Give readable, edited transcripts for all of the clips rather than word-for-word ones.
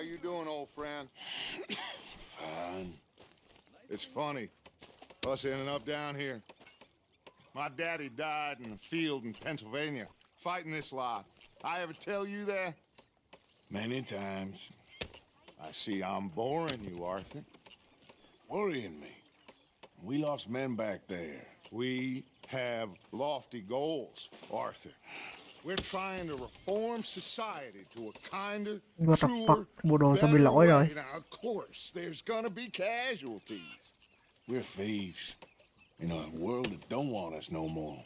How you doing, old friend? Fine. It's funny, us ending up down here. My daddy died in a field in Pennsylvania, fighting this lot. I ever tell you that? Many times. I see I'm boring you, Arthur. Worrying me. We lost men back there. We have lofty goals, Arthur. We're trying to reform society to a kinder, What the truer, fuck? Bộ đồ sao bị better lỗi rồi? way. Now, of course, there's gonna be casualties. We're thieves. In a world that don't want us no more.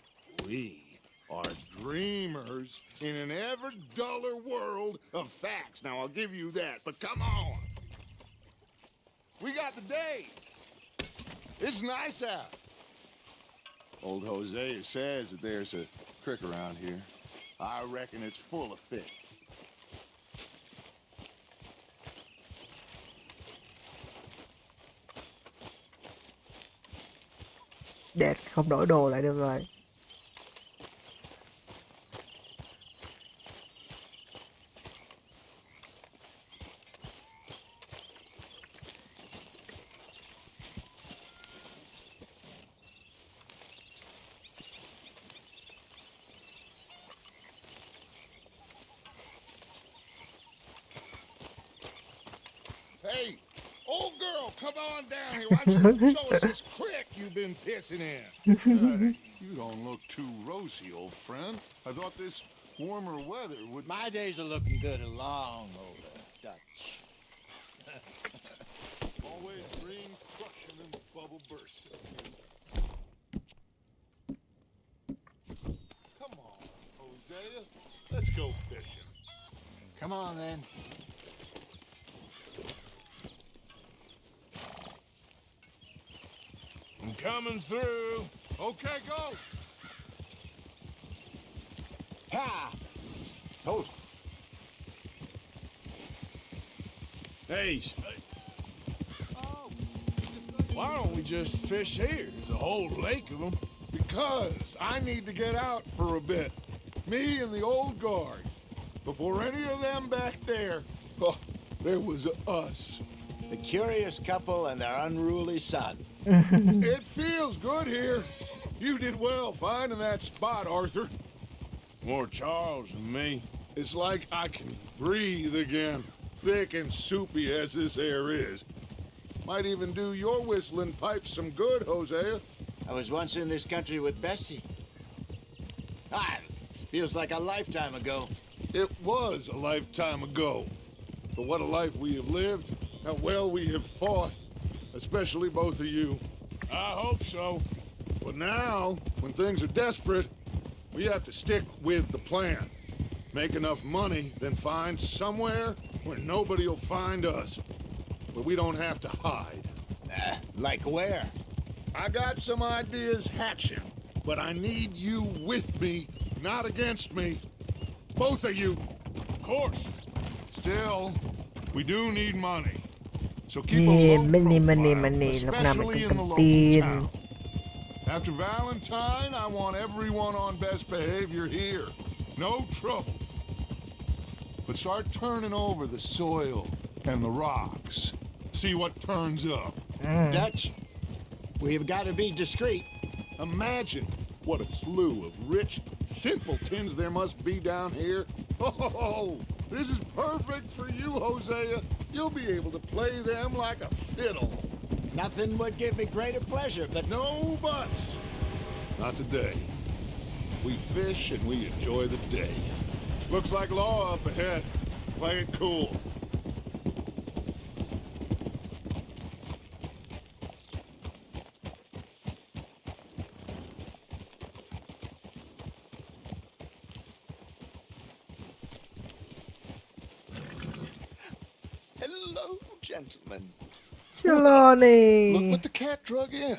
We are dreamers in an ever duller world of facts. Now, I'll give you that, but come on. We got the day. It's nice out. Old Hosea says that there's a creek around here. I reckon it's full of fish. Đẹp, không đổi đồ lại được rồi. Hey, old girl, come on down here. Why don't you show us this creek you've been pissing in? You don't look too rosy, old friend. I thought this warmer weather would... My days are looking good along, old Dutch. Always dream crushing and bubble bursting. Come on, Hosea. Let's go fishing. Come on, then. I'm coming through. Okay, go. Ha! Oh, Hey, why don't we just fish here? There's a whole lake of them. Because I need to get out for a bit. Me and the old guard. Before any of them back there, oh, there was us. the curious couple and their unruly son. It feels good here. You did well finding that spot, Arthur. More Charles than me. It's like I can breathe again, thick and soupy as this air is. Might even do your whistling pipes some good, Hosea. I was once in this country with Bessie. Ah, feels like a lifetime ago. It was a lifetime ago. But what a life we have lived, how well we have fought, especially both of you. I hope so. But now, when things are desperate, we have to stick with the plan. Make enough money, then find somewhere where nobody will find us. Where we don't have to hide. Like where? I got some ideas hatching, but I need you with me, not against me. Both of you. Of course. Still, we do need money. So keep a Nè, low money, money, profile, money. Lúc nào mình especially cũng in the cần local tiền. town. After Valentine, I want everyone on best behavior here. No trouble. But start turning over the soil and the rocks. See what turns up. Dutch, we've got to be discreet. Imagine what a slew of rich simpletons there must be down here. Oh, this is perfect for you, Hosea. You'll be able to play them like a fiddle. Nothing would give me greater pleasure, but No buts. Not today. We fish and we enjoy the day. Looks like law up ahead. Play it cool. hello, gentlemen. Hello nè. Look what the cat drug in.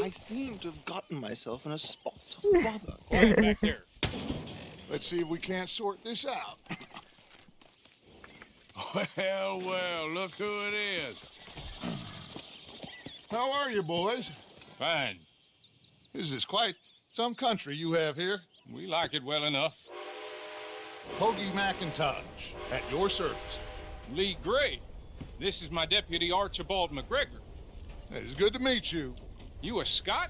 I seem to have gotten myself in a spot of bother. Quiet back there. Let's see if we can't sort this out. Well, well, look who it is. How are you, boys? Fine. This is quite some country you have here. We like it well enough. Hoagie McIntosh, at your service. Lee Gray. This is my deputy Archibald McGregor. It's good to meet you. You a Scot?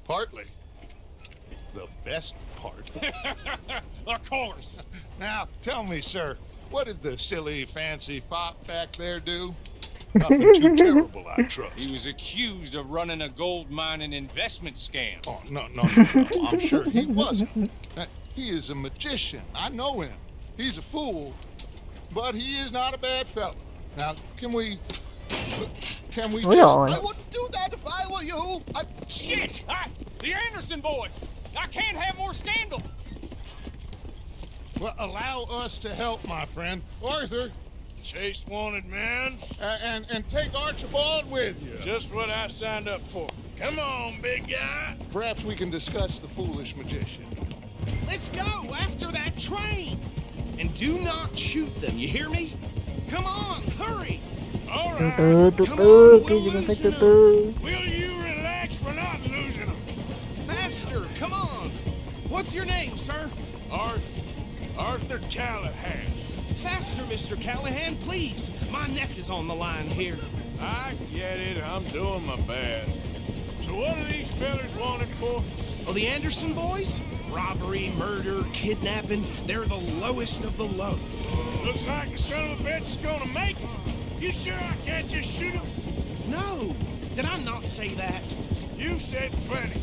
Partly. The best part. Of course. Now, tell me, sir, what did the silly, fancy fop back there do? Nothing too terrible, I trust. He was accused of running a gold mining investment scam. Oh, no. I'm sure he wasn't. He is a magician. I know him. He's a fool, but he is not a bad fellow. Now, can we Ôi just... rồi. I wouldn't do that if I were you. Shit! The Anderson boys! I can't have more scandal! Well, allow us to help, my friend. Arthur, Chase wanted man. and take Archibald with you. Just what I signed up for. Come on, big guy. Perhaps we can discuss the foolish magician. Let's go after that train! And do not shoot them, you hear me? Come on, hurry! All Từ right. từ từ Come từ, on, cái we'll gì mà phải loosen từ từ. Will you relax? We're not losing them. Faster, come on! What's your name, sir? Arthur Callahan. Faster, Mr. Callahan, please. My neck is on the line here. I get it. I'm doing my best. So what are these fellers wanted for? Oh, the Anderson boys? Robbery, murder, kidnapping. They're the lowest of the low. Looks like the son of a bitch is gonna make it. You sure I can't just shoot him? No! Did I not say that? You said plenty.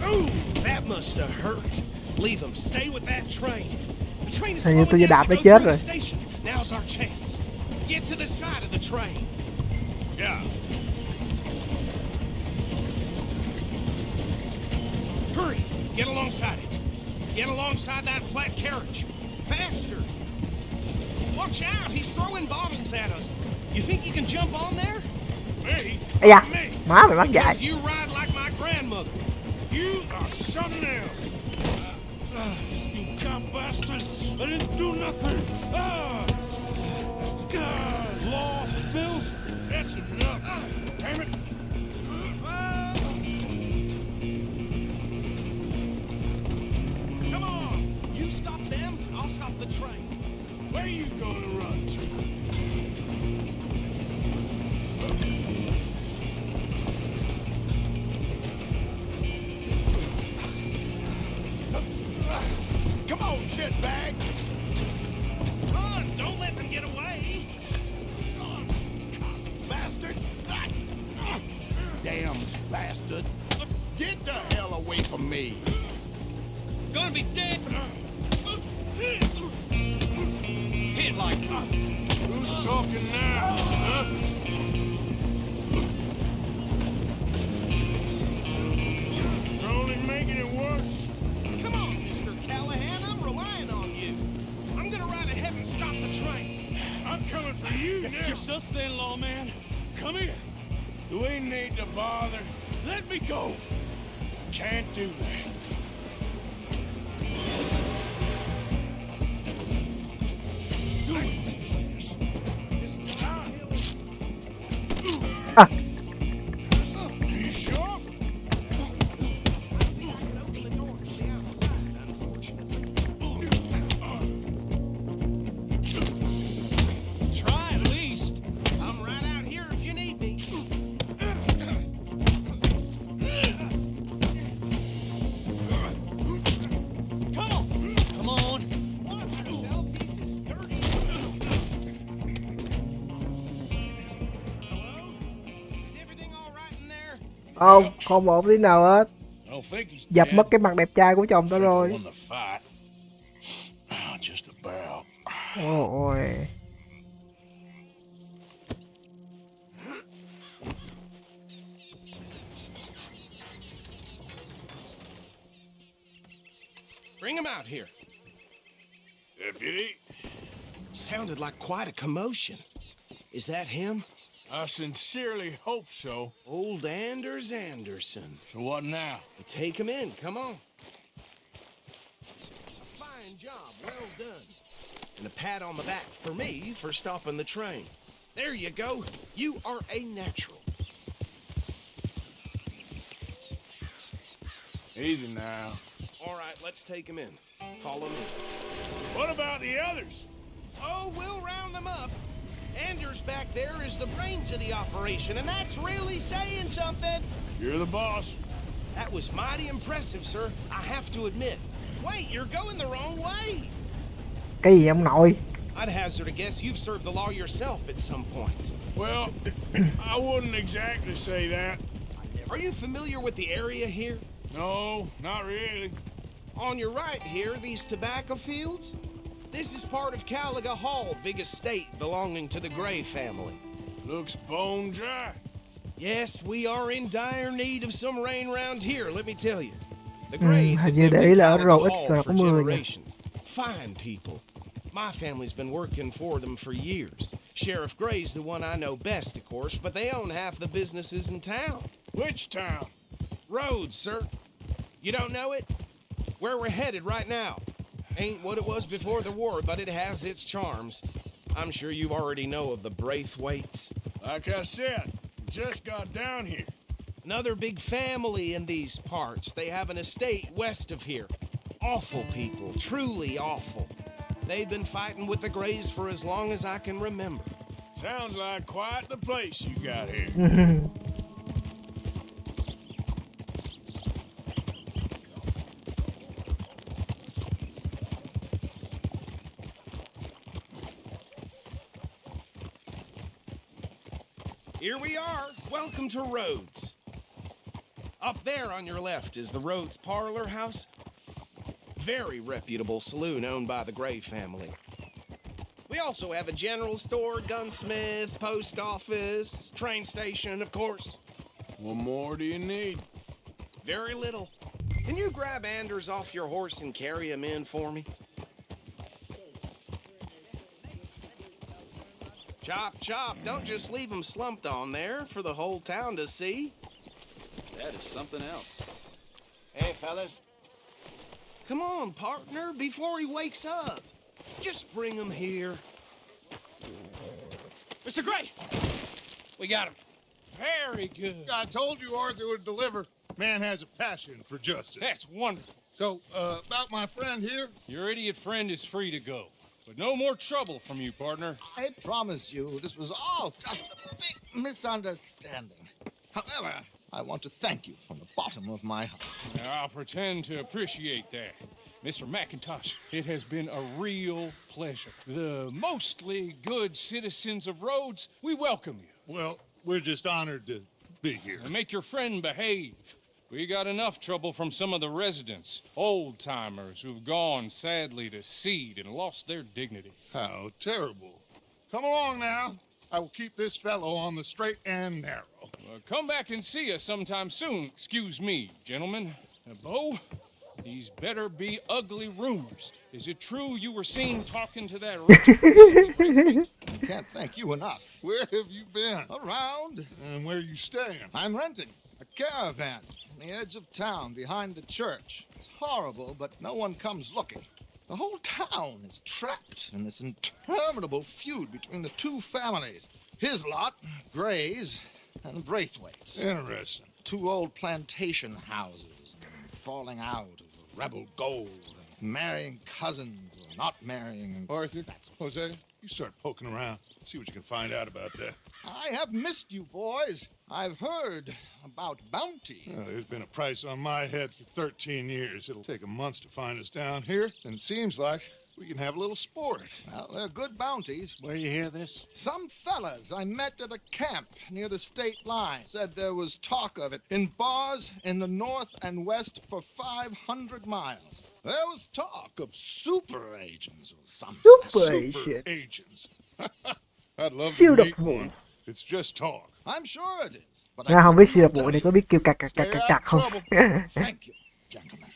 Ooh, that must have hurt. Leave them. Stay with that train. The train is Hình như slowing tôi vừa down đạp to nó go chết through rồi. the station. Now's our chance. Get to the side of the train. Yeah. Hurry! Get alongside it. Get alongside that flat carriage. Faster! Watch out! He's throwing bottles at us. You think you can jump on there? Me? Ây da, Me? má mày bắt dạy. Because you ride like my grandmother. You are something else. You cop bastard! I didn't do nothing. Law, Bill. That's enough. Damn it. Come on! You stop them, I'll stop the train. Where you gonna run to? Come on, shitbag! Run! Don't let them get away! Bastard! Damn bastard! Get the hell away from me! Gonna be dead! Hit like... Who's talking now, huh? You're only making it worse. Come on, Mr. Callahan, I'm relying on you. I'm gonna ride ahead and stop the train. I'm coming for you now. It's just us then, lawman. Come here. Do we need to bother? Let me go. Can't do that. Do it! À, You sure? Open the door from the outside, unfortunately. Try at least. I'm right out here if you need me. Come on! Come on! Watch yourself, he's as dirty as... Hello? Is everything all right in there? không ổn tí nào hết. I don't think he's Dập dead. mất cái mặt đẹp trai của chồng tao I rồi. won the fight. Just about. Ôi. Bring him out here. Deputy, Sounded like quite a commotion. Is that him? I sincerely hope so. Old Anders Anderson. So what now? Take him in, come on. A fine job, well done. And a pat on the back for me for stopping the train. There you go. You are a natural. Easy now. All right, let's take him in. Follow me. What about the others? Oh, we'll round them up. Anders back there is the brains of the operation, and that's really saying something. You're the boss. That was mighty impressive, sir. I have to admit. Wait, you're going the wrong way. Cái gì ông nội? I'd hazard a guess you've served the law yourself at some point. Well, I wouldn't exactly say that. Are you familiar with the area here? No, not really. On your right here, these tobacco fields? This is part of Caliga Hall, big estate belonging to the Gray family. Looks bone dry. Yes, we are in dire need of some rain round here, let me tell you. The Grays have hình như lived để ý in là ở Caliga rầu ít Hall rồi for có mưa nha. generations. Fine people. My family's been working for them for years. Sheriff Gray's the one I know best, of course, but they own half the businesses in town. Which town? Rhodes, sir. You don't know it? Where we're headed right now. Ain't what it was before the war, but it has its charms. I'm sure you already know of the Braithwaites. Like I said, just got down here. Another big family in these parts. They have an estate west of here. Awful people, truly awful. They've been fighting with the Grays for as long as I can remember. Sounds like quite the place you got here. Here we are. Welcome to Rhodes. Up there on your left is the Rhodes Parlor House. Very reputable saloon owned by the Gray family. We also have a general store, gunsmith, post office, train station, of course. What more do you need? Very little. Can you grab Anders off your horse and carry him in for me? Chop, chop. Don't just leave him slumped on there for the whole town to see. That is something else. Hey, fellas. Come on, partner, before he wakes up. Just bring him here. Mr. Gray! We got him. Very good. I told you Arthur would deliver. Man has a passion for justice. That's wonderful. So, about my friend here, Your idiot friend is free to go. But no more trouble from you, partner. I promise you, this was all just a big misunderstanding. However, I want to thank you from the bottom of my heart. I'll pretend to appreciate that. Mr. McIntosh, it has been a real pleasure. The mostly good citizens of Rhodes, we welcome you. well, we're just honored to be here. And make your friend behave. We got enough trouble from some of the residents, old-timers who've gone, sadly, to seed and lost their dignity. How terrible. Come along now. I will keep this fellow on the straight and narrow. Come back and see us sometime soon. Excuse me, gentlemen. Bo, these better be ugly rumors. Is it true you were seen talking to that rich? Can't thank you enough. Where have you been? Around, And where you staying? I'm renting a caravan on the edge of town behind the church. It's horrible, but no one comes looking. The whole town is trapped in this interminable feud between the two families. His lot, Gray's, and Braithwaite's. Interesting. Two old plantation houses, falling out of rebel gold, and marrying cousins or not marrying. And Arthur, Jose, you start poking around. See what you can find out about that. I have missed you, boys. I've heard about bounty. Well, there's been a price on my head for 13 years. It'll take a month to find us down here, and it seems like we can have a little sport. Well, they're good bounties. Where you hear this? Some fellas I met at a camp near the state line said there was talk of it in bars in the north and west for 500 miles. There was talk of super agents or something. Super Super agent. agents. I'd love Siêu to độc meet vụ. one. It's just talk. I'm sure it is. But À, I không biết couldn't siêu độc tell vụ này you. có biết kêu cặc cặc cặc cặc cặc không? Thank you, gentlemen.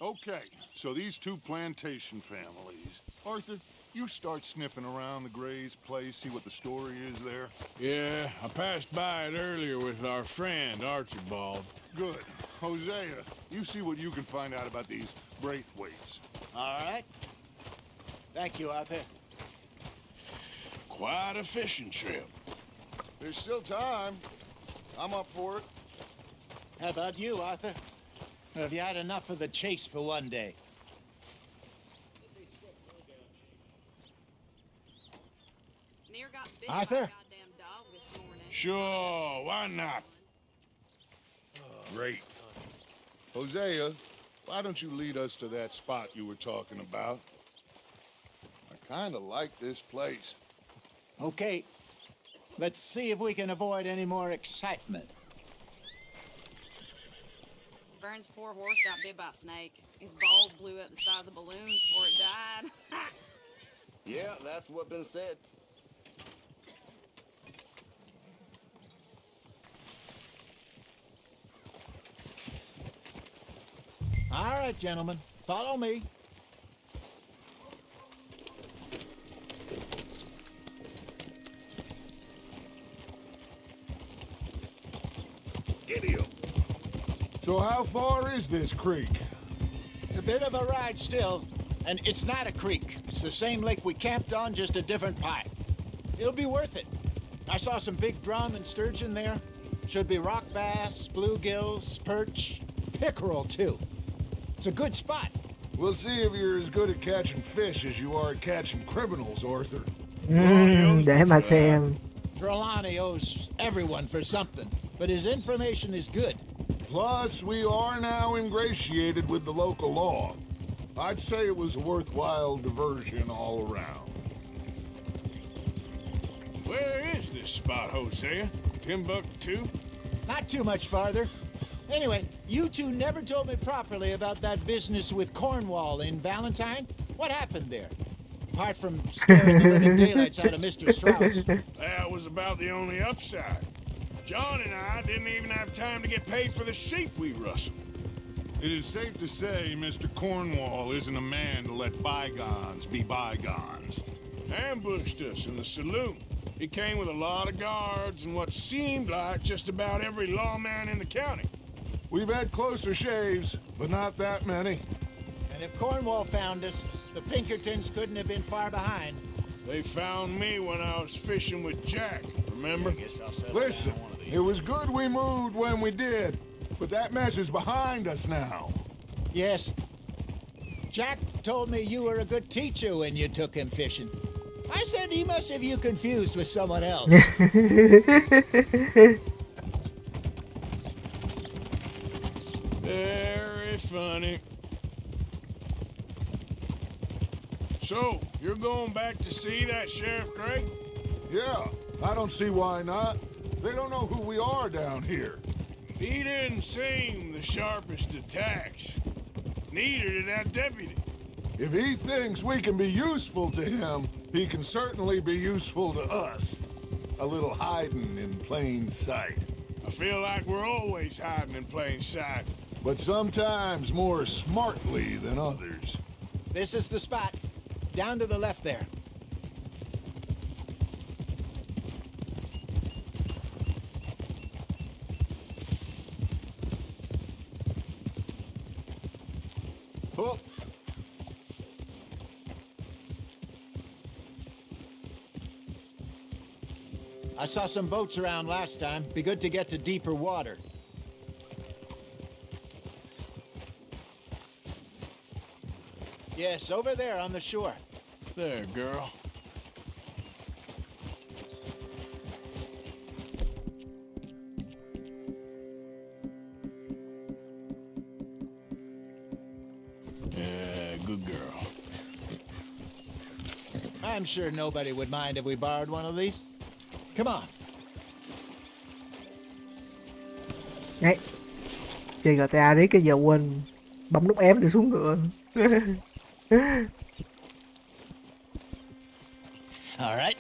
Okay, so these two plantation families. Arthur, you start sniffing around the Gray's place, see what the story is there. Yeah, I passed by it earlier with our friend, Archibald. Good. Hosea, you see what you can find out about these Braithwaites. All right. Thank you, Arthur. Quite a fishing trip. There's still time. I'm up for it. How about you, Arthur? Or have you had enough of the chase for one day? Arthur? Sure, why not? Great. Hosea, why don't you lead us to that spot you were talking about? I kind of like this place. Okay. Let's see if we can avoid any more excitement. Vern's poor horse got bit by a snake. His balls blew up the size of balloons before it died. Yeah, that's what been said. All right, gentlemen. Follow me. Giddy-up. So how far is this creek? It's a bit of a ride still, and it's not a creek. It's the same lake we camped on, just a different pipe. It'll be worth it. I saw some big drum and sturgeon there. Should be rock bass, bluegills, perch, pickerel too. It's a good spot. We'll see if you're as good at catching fish as you are at catching criminals, Arthur. Để mà xem. Trelawney owes everyone for something, but his information is good. Plus, we are now ingratiated with the local law. I'd say it was a worthwhile diversion all around. Where is this spot, Hosea? Timbuktu? Not too much farther. Anyway, you two never told me properly about that business with Cornwall in Valentine. What happened there? Apart from scaring the living daylights out of Mr. Strauss. That was about the only upside. John and I didn't even have time to get paid for the sheep we rustled. It is safe to say Mr. Cornwall isn't a man to let bygones be bygones. Ambushed us in the saloon. He came with a lot of guards and what seemed like just about every lawman in the county. We've had closer shaves, but not that many. And if Cornwall found us, the Pinkertons couldn't have been far behind. They found me when I was fishing with Jack, remember? Listen, it was good we moved when we did, but that mess is behind us now. Yes. Jack told me you were a good teacher when you took him fishing. I said he must have you confused with someone else. Very funny. So, you're going back to see that Sheriff Craig? Yeah, I don't see why not. They don't know who we are down here. He didn't seem the sharpest attacks. Neither did that deputy. If he thinks we can be useful to him, he can certainly be useful to us. A little hiding in plain sight. I feel like we're always hiding in plain sight. But sometimes more smartly than others. This is the spot. Down to the left there. Oh. I saw some boats around last time. Be good to get to deeper water. Yes, over there on the shore. There, girl. Yeah, good girl. I'm sure nobody would mind if we borrowed one of these. Come on. Đấy. Chơi GTA đấy cái giờ quên bấm nút F để xuống ngựa. All right.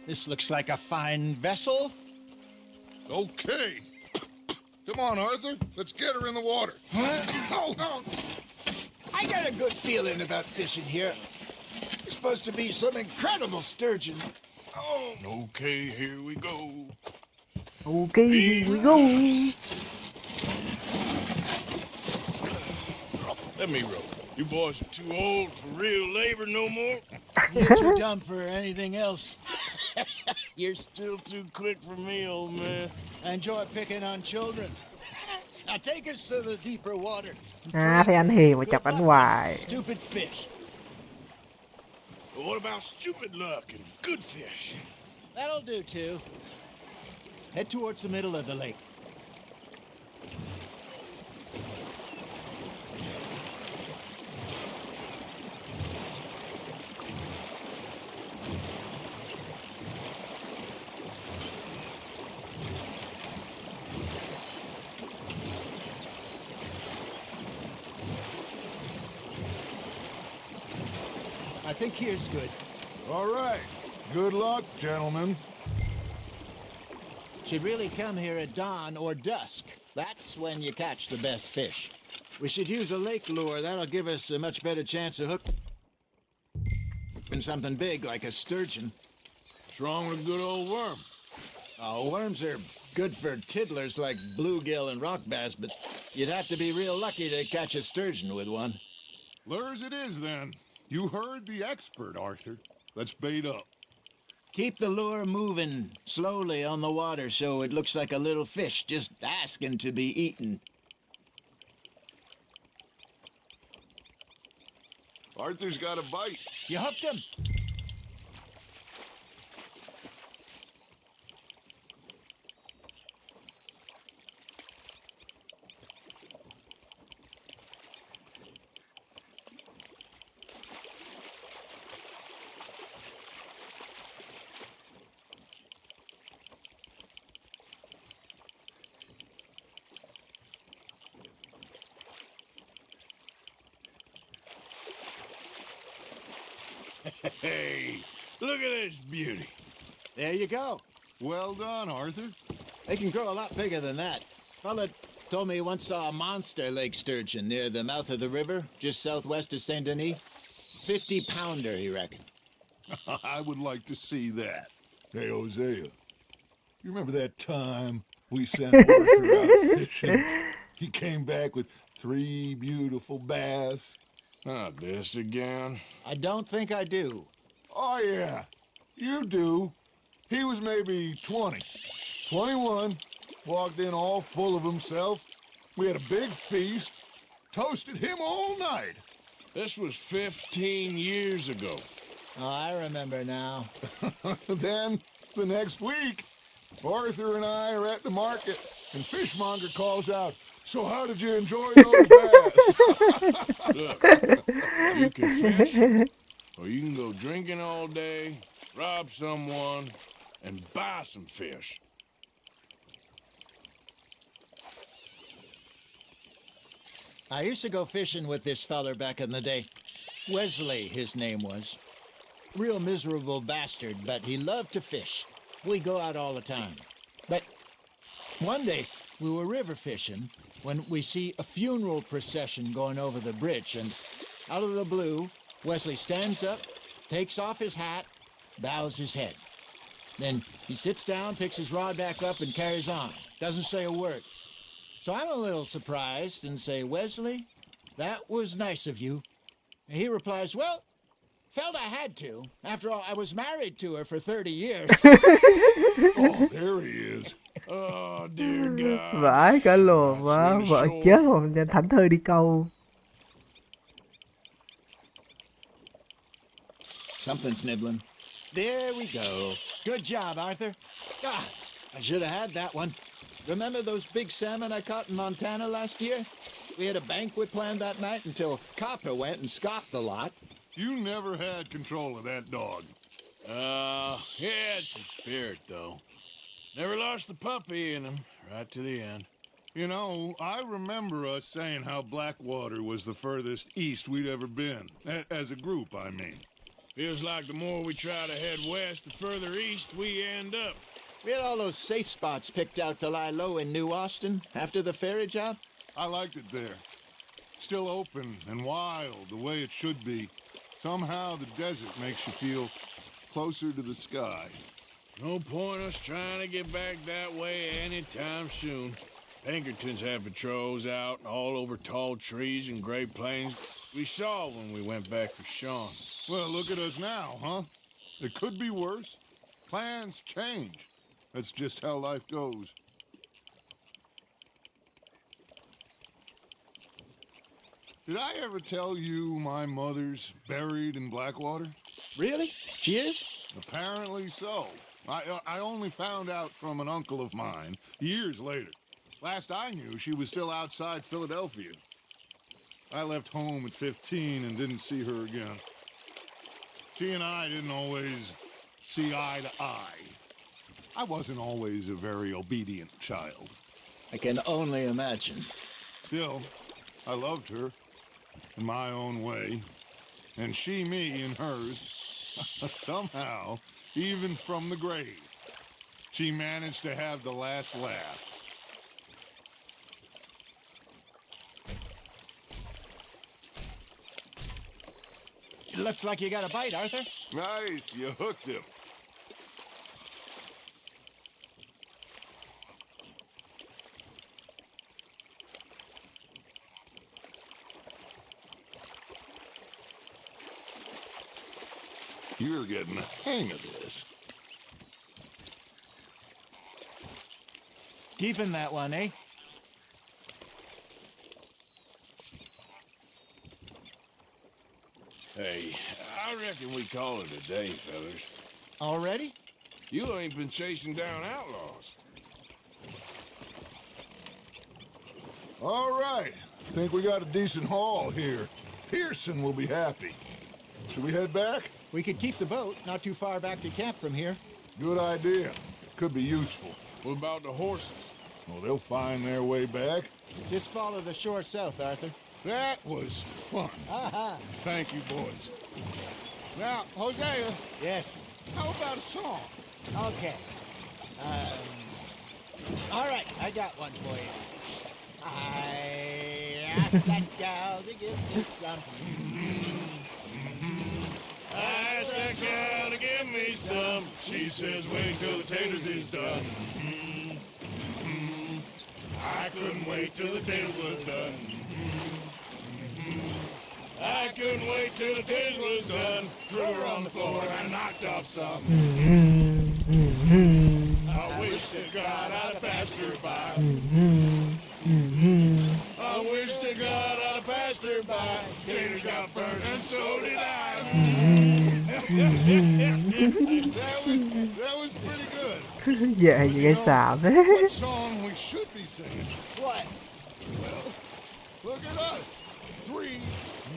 This looks like a fine vessel. Okay. Come on, Arthur. Let's get her in the water. Oh. I got a good feeling about fishing here. It's supposed to be some incredible sturgeon. Oh. Okay, here we go. Okay, here we go. Let me row. You boys are too old for real labor no more. You're too dumb for anything else. You're still too quick for me, old man. I enjoy picking on children. Now take us to the deeper water. Thấy anh hiền mà chọc anh hoài. Stupid fish. But what about stupid luck and good fish? That'll do too. Head towards the middle of the lake. I think here's good. All right. Good luck, gentlemen. Should really come here at dawn or dusk. That's when you catch the best fish. We should use a lake lure. That'll give us a much better chance of hooking something big like a sturgeon. What's wrong with a good old worm? Oh, worms are good for tiddlers like bluegill and rock bass, but you'd have to be real lucky to catch a sturgeon with one. Lures it is, then. You heard the expert, Arthur. Let's bait up. Keep the lure moving slowly on the water so it looks like a little fish just asking to be eaten. Arthur's got a bite. You hooked him. Hey, look at this beauty. There you go. Well done, Arthur. They can grow a lot bigger than that. Fella told me he once saw a monster lake sturgeon near the mouth of the river, just southwest of Saint Denis. 50-pounder, he reckoned. I would like to see that. Hey, Hosea, you remember that time we sent Arthur out fishing? He came back with 3 beautiful bass. Not this again. I don't think I do. Oh, yeah, you do. He was maybe 20, 21, walked in all full of himself. We had a big feast, toasted him all night. This was 15 years ago. Oh, I remember now. Then, the next week, Arthur and I are at the market, and Fishmonger calls out, "So how did you enjoy those bass?" Look, you can fish, or you can go drinking all day, rob someone, and buy some fish. I used to go fishing with this feller back in the day. Wesley, his name was. Real miserable bastard, but he loved to fish. We'd go out all the time. But one day, we were river fishing when we see a funeral procession going over the bridge, and out of the blue, Wesley stands up, takes off his hat, bows his head. Then he sits down, picks his rod back up, and carries on. Doesn't say a word. So I'm a little surprised and say, "Wesley, that was nice of you." And he replies, "Well, felt I had to. After all, I was married to her for 30 years. Oh, there he is. Oh, dear God. Vãi cả lùa That's quá, really vợ sure. chết rồi, thảnh thơi đi câu. Something's nibbling. There we go. Good job, Arthur. Ah, I should have had that one. Remember those big salmon I caught in Montana last year? We had a banquet planned that night until Copper went and scoffed the lot. You never had control of that dog. He had some spirit, though. Never lost the puppy in him, right to the end. You know, I remember us saying how Blackwater was the furthest east we'd ever been. As a group, I mean. Feels like the more we try to head west, the further east we end up. We had all those safe spots picked out to lie low in New Austin after the ferry job. I liked it there. Still open and wild, the way it should be. Somehow the desert makes you feel closer to the sky. No point us trying to get back that way anytime soon. Pinkertons have patrols out all over tall trees and Great Plains. We saw when we went back for Sean. Well, look at us now, huh? It could be worse. Plans change. That's just how life goes. Did I ever tell you my mother's buried in Blackwater? Really? She is? Apparently so. I only found out from an uncle of mine years later. Last I knew, she was still outside Philadelphia. I left home at 15 and didn't see her again. She and I didn't always see eye to eye. I wasn't always a very obedient child. I can only imagine. Still, I loved her in my own way, and she me in hers. Somehow, even from the grave, she managed to have the last laugh. It looks like you got a bite, Arthur. Nice, you hooked him. You're getting the hang of this. Keeping that one, eh? Hey, I reckon we call it a day, fellas. Already? You ain't been chasing down outlaws. All right. Think we got a decent haul here. Pearson will be happy. Should we head back? We could keep the boat not too far back to camp from here. Good idea. Could be useful. What about the horses? Well, they'll find their way back. Just follow the shore south, Arthur. That was fun. Aha! Thank you, boys. Now, Hosea, Yes. how about a song? Okay. All right, I got one for you. I asked that gal to give me some. I asked that gal to give me some. She says, wait till the taters is done. I couldn't wait till the taters was done. I couldn't wait till the taters was done. Threw her on the floor and knocked off some. I wish to God I'd passed her by. I wish to God I'd passed her by. Taters got burned and so did I. That was pretty good. Dạ gì cái xàm thế. What song we should be singing? What? Well, look at us. 3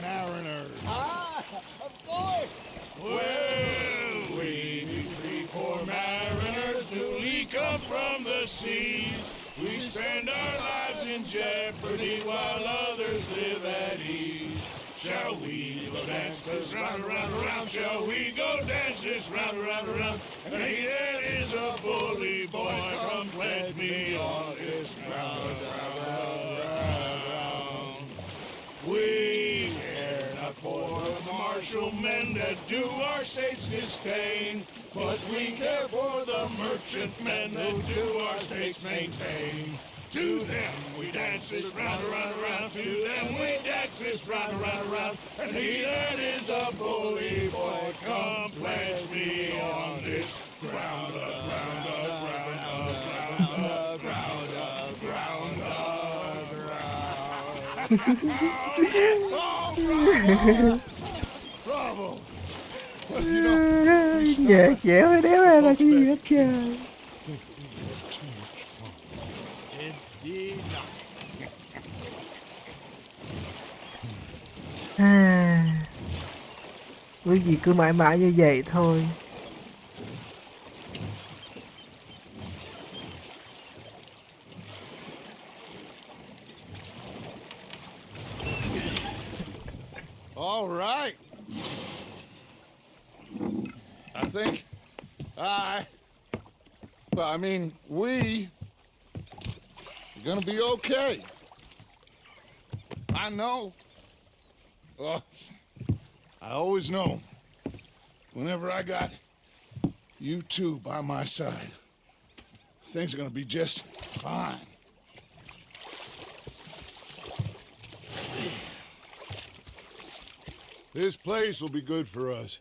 mariners. Ah, of course. Well, we be 3 poor mariners newly come from the seas. We spend our lives in jeopardy while others live at ease. Shall we go dance this round, around, around? Shall we go dance this round, around, around? And he that is a bully boy, come pledge me on this ground, ground. We care not for the martial men that do our states disdain, but we care for the merchantmen that do our states maintain. To them we dance this round, around, around. To them we dance this round, around, around. And he that is a bully boy, come pledge me on this ground, ground, ground, ground, ground, ground, ground. Oh, bravo! Well, you know, we Dạ started chéo đéo ra là cái gì hết trời. Ước gì cứ mãi mãi như vậy thôi. All right. I think I mean, we are gonna be okay. I know. I always know. Whenever I got you two by my side, things are gonna be just fine. This place will be good for us.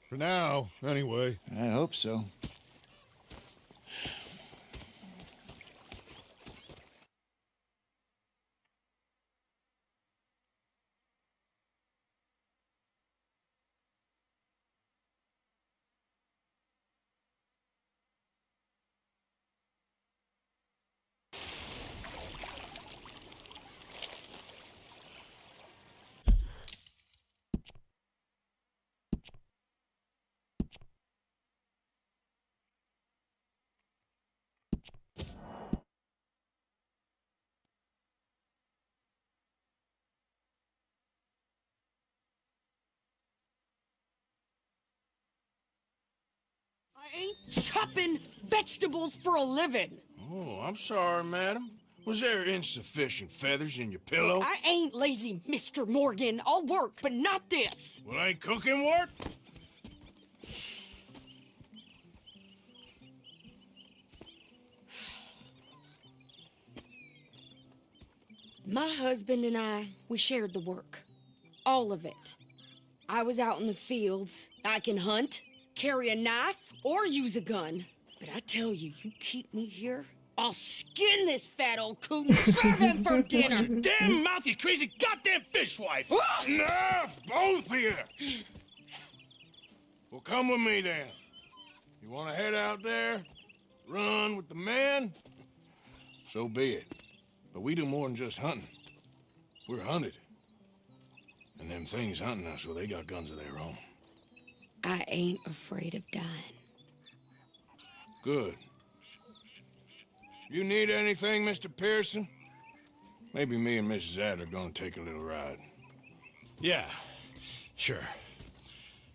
For now, anyway. I hope so. I ain't chopping vegetables for a living. Oh, I'm sorry, madam. Was there insufficient feathers in your pillow? I ain't lazy, Mr. Morgan. I'll work, but not this. Well, ain't cooking work? My husband and I, we shared the work. All of it. I was out in the fields. I can hunt, carry a knife, or use a gun. But I tell you, you keep me here, I'll skin this fat old coot and serve him for dinner. Watch your damn mouth, you crazy goddamn fishwife! Enough, both of you! Well, come with me then. You want to head out there, run with the men? So be it. But we do more than just hunting. We're hunted. And them things hunting us, well, they got guns of their own. I ain't afraid of dying. Good. You need anything, Mr. Pearson? Maybe me and Mrs. Adler are gonna take a little ride. Yeah, sure.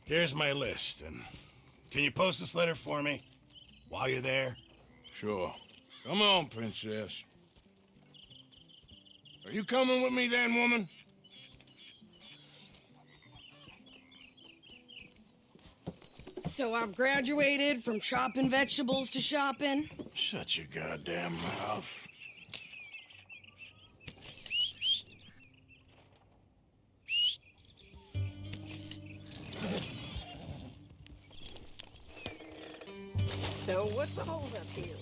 Here's my list, and can you post this letter for me while you're there? Sure. Come on, Princess. Are you coming with me then, woman? So I've graduated from chopping vegetables to shopping. Shut your goddamn mouth. So what's the hold up here?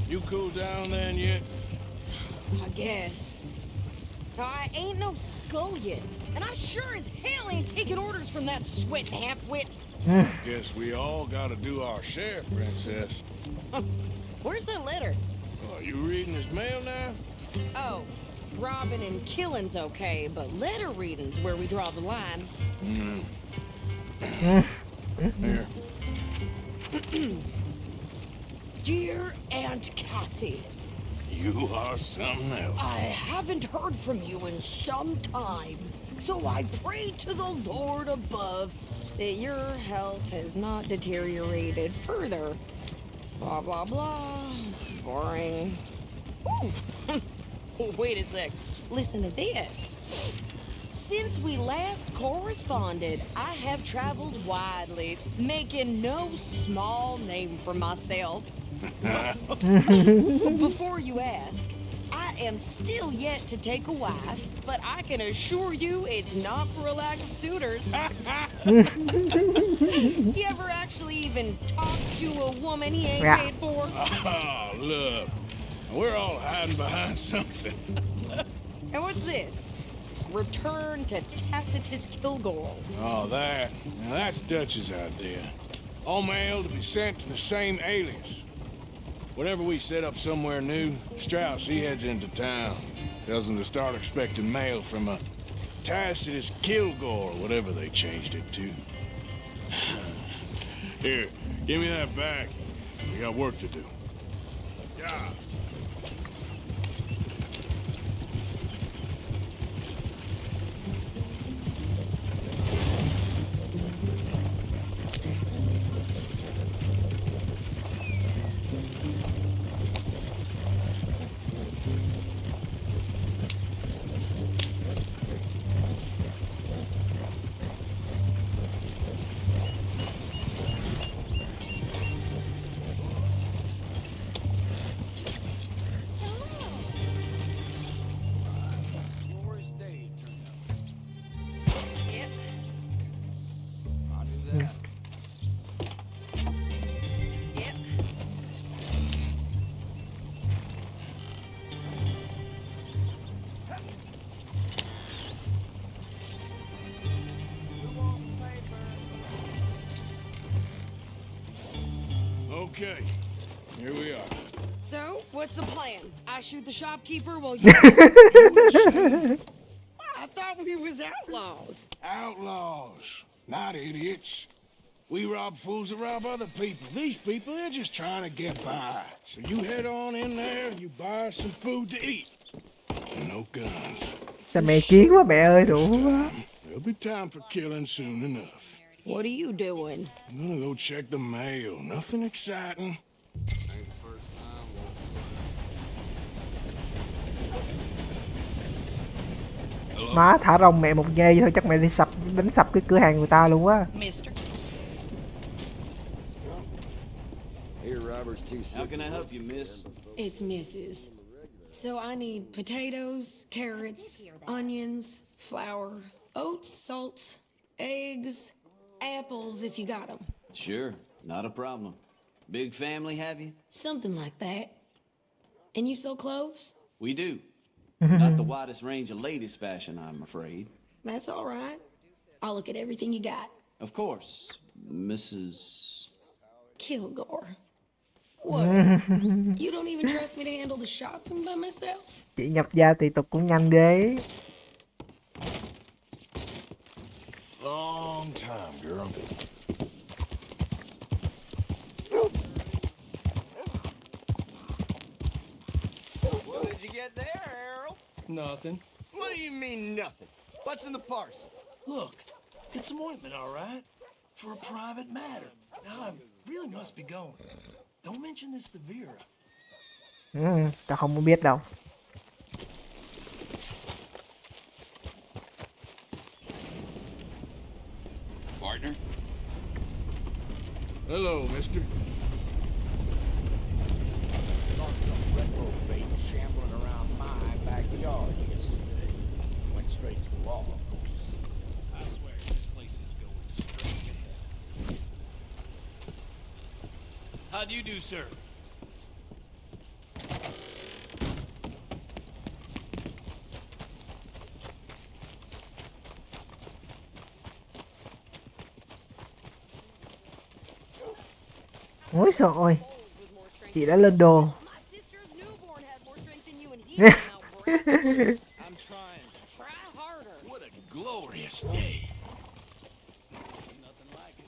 You cool down then yet? I guess. I ain't no scullion, and I sure as hell ain't taking orders from that sweat half-wit. Guess we all gotta do our share, Princess. Where's that letter? Oh, you reading his mail now? Oh, robbing and killing's okay, but letter reading's where we draw the line. Here. Dear Aunt Kathy, You are something else. I haven't heard from you in some time, so I pray to the Lord above that your health has not deteriorated further. Blah, blah, blah. It's boring. Ooh. Wait a sec. Listen to this. Since we last corresponded, I have traveled widely, making no small name for myself. Before you ask, I am still yet to take a wife, but I can assure you it's not for a lack of suitors. You ever actually even talked to a woman he ain't paid for? Oh, look. We're all hiding behind something. And what's this? Return to Tacitus Kilgore. Oh, that. Now, that's Dutch's idea. All mail to be sent to the same alias. Whenever we set up somewhere new, Strauss, he heads into town. Tells them to start expecting mail from a Tacitus Kilgore, whatever they changed it to. Here, give me that back. We got work to do. Yeah. Okay, here we are. So, what's the plan? I shoot the shopkeeper while you... I thought we was outlaws. Outlaws, not idiots. We rob fools that rob other people. These people, they're just trying to get by. So you head on in there and you buy us some food to eat. And no guns. Sao mẹ Kiến quá mẹ ơi, đủ quá. There'll be time for killing soon enough. What are you doing? I'm gonna go check the mail. Nothing exciting. Má thả rong mẹ một giây thôi chắc mẹ đi đánh sập cái cửa hàng người ta luôn á. Mister. Here, Robert's too sick. How can I help you, miss? It's Mrs. So I need potatoes, carrots, onions, flour, oats, salt, eggs, apples if you got them. Sure, not a problem. Big family, have you? Something like that. And you sell clothes? We do. Not the widest range of ladies' fashion, I'm afraid. That's all right. I'll look at everything you got. Of course, Mrs. Kilgore. What? You don't even trust me to handle the shopping by myself? Chị nhập gia tùy tục cũng nhanh ghê. Long time, girl. What did you get there, Harold? Nothing. What do you mean, nothing? What's in the parcel? Look, it's some ointment, all right? For a private matter. Now, I really must be going. Don't mention this to Vera. Tao không có biết đâu. Partner? Hello, mister. Caught some reprobate shambling around my backyard yesterday. Went straight to law, of course. I swear this place is going straight ahead. How do you do, sir? Ôi trời ơi. Chị đã lên đồ. I'm trying. Try harder. What a glorious day. Nothing like it.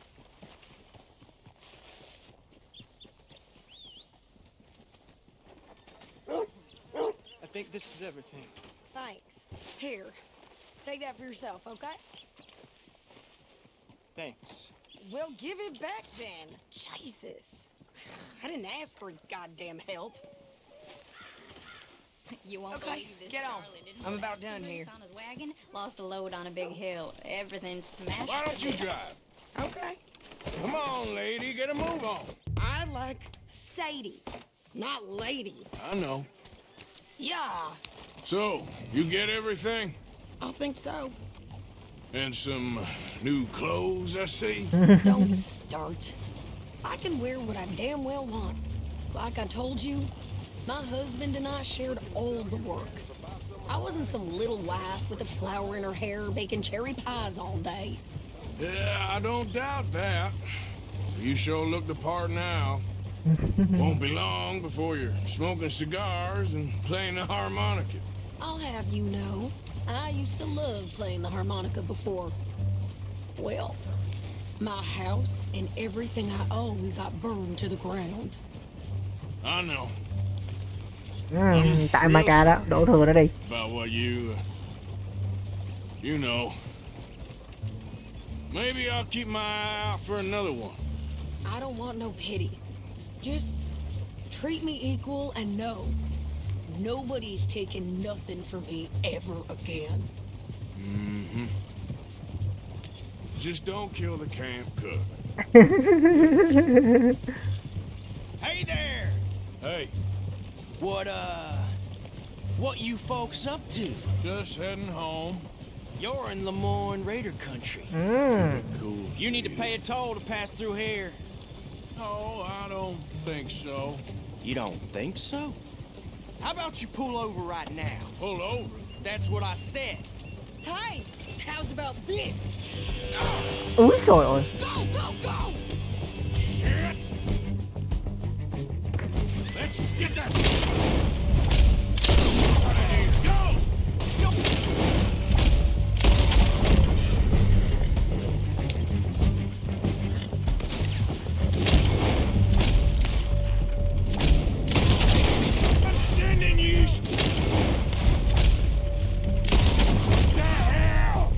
I think this is everything. Thanks. Here, take that for yourself, okay? Thanks. Well, give it back then. Jesus. I didn't ask for his goddamn help. You won't Okay, believe this, get on. Charlie, didn't I'm he? about done here. On his wagon, lost a load on a big hill. Everything smashed. Why don't to you bits. drive? Okay. Come on, lady, get a move on. I like Sadie, not lady. I know. Yeah, So, you get everything? I think so. And some new clothes, I see? Don't start. I can wear what I damn well want. Like I told you, my husband and I shared all the work. I wasn't some little wife with a flower in her hair baking cherry pies all day. Yeah, I don't doubt that. You sure look the part now. Won't be long before you're smoking cigars and playing the harmonica. I'll have you know, I used to love playing the harmonica before. Well, my house and everything I own got burned to the ground. I know. Tại Maca đó, đổ thừa nó đi. About what you know. Maybe I'll keep my eye out for another one. I don't want no pity. Just treat me equal and know nobody's taking nothing from me ever again. Mm-hmm. Just don't kill the camp cook. Hey there! Hey, What you folks up to? just heading home. You're in Lemoyne Raider country. Cool. You need to pay a toll to pass through here. No, I don't think so. You don't think so? How about you pull over right now? Pull over. That's what I said. Hey, how's about this? Úi trời ơi. Go, go, go! Shit! Get that! Out of here. Go! I'm sending you. To hell!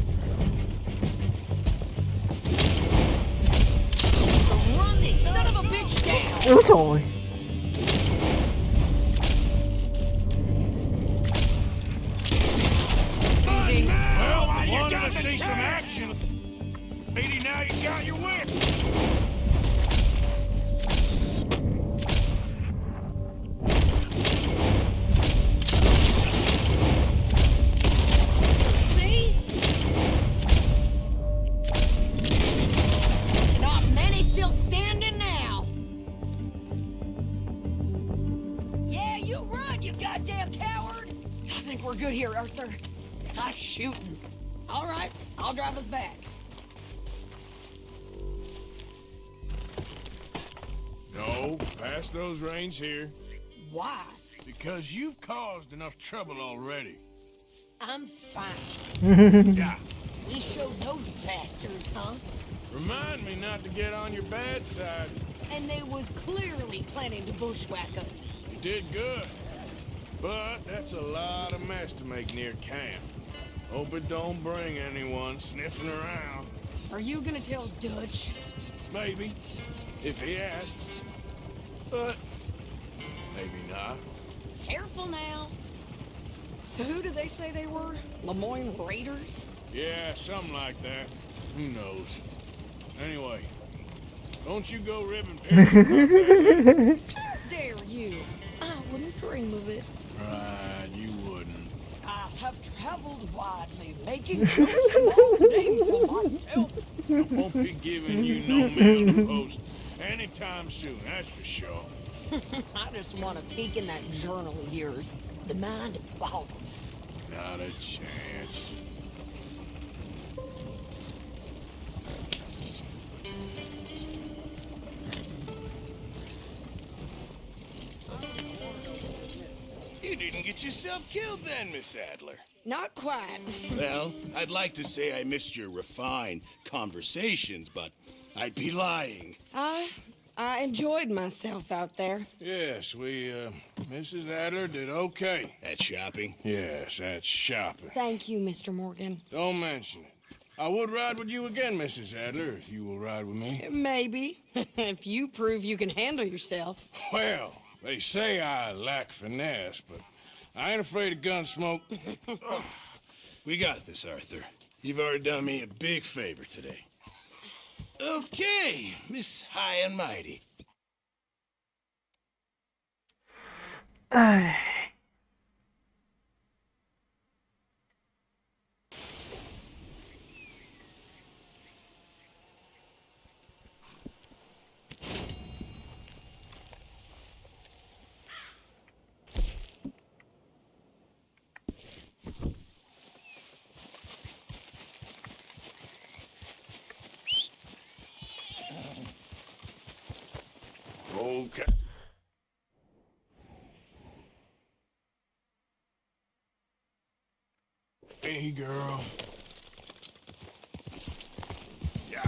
Run this son of a bitch down! Úi rồi. Easy. Well, I wanted to see some action. Lady, now you got your whip. See? Not many still standing now. Yeah, you run, you goddamn coward! I think we're good here, Arthur. Nice shooting. All right, I'll drive us back. No, pass those reins here. Why? Because you've caused enough trouble already. I'm fine. Yeah. We showed those bastards, huh? Remind me not to get on your bad side. And they was clearly planning to bushwhack us. You did good. But that's a lot of mess to make near camp. Hope it don't bring anyone sniffing around. Are you gonna tell Dutch? Maybe, if he asks. But maybe not. Careful now. So who did they say they were? Lemoyne Raiders? Yeah, something like that. Who knows? Anyway, don't you go ribbing pictures. Dare you? I wouldn't dream of it. Right, you wouldn't. I have traveled widely, making no small name for myself. I won't be giving you no mail to post anytime soon, that's for sure. I just want to peek in that journal of yours. The mind boggles. Not a chance. You didn't get yourself killed then, Miss Adler. Not quite. Well, I'd like to say I missed your refined conversations, but I'd be lying. I enjoyed myself out there. Yes, Mrs. Adler did okay. At shopping? Yes, at shopping. Thank you, Mr. Morgan. Don't mention it. I would ride with you again, Mrs. Adler, if you will ride with me. Maybe. If you prove you can handle yourself. Well, they say I lack finesse, but I ain't afraid of gun smoke. We got this, Arthur. You've already done me a big favor today. Okay, Miss High and Mighty. Ai. Okay. Hey, girl. Yeah.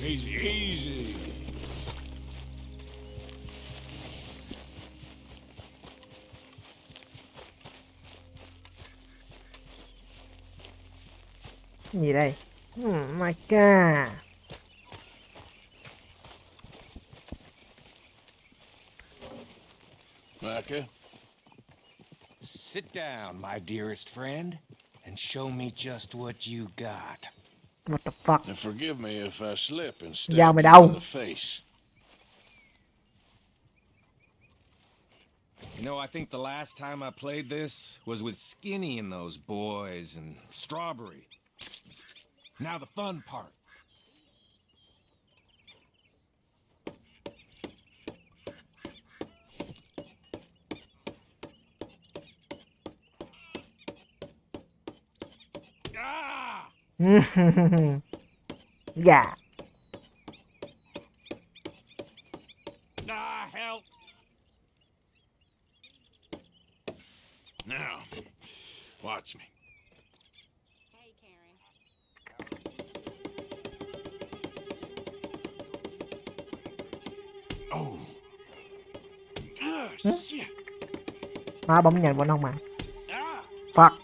Easy, easy. Gì đây? My God. Micah? Sit down, my dearest friend, and show me just what you got. What the fuck? And forgive me if I slip and stab Dao mày you đâu? in the face. You know, I think the last time I played this was with Skinny and those boys and Strawberry. Now the fun part. Gà. Ah, help! Now, watch me. Hey, Karen. Oh. Ah, shit. Má bấm nhanh vẫn không mà. Ah. Fuck.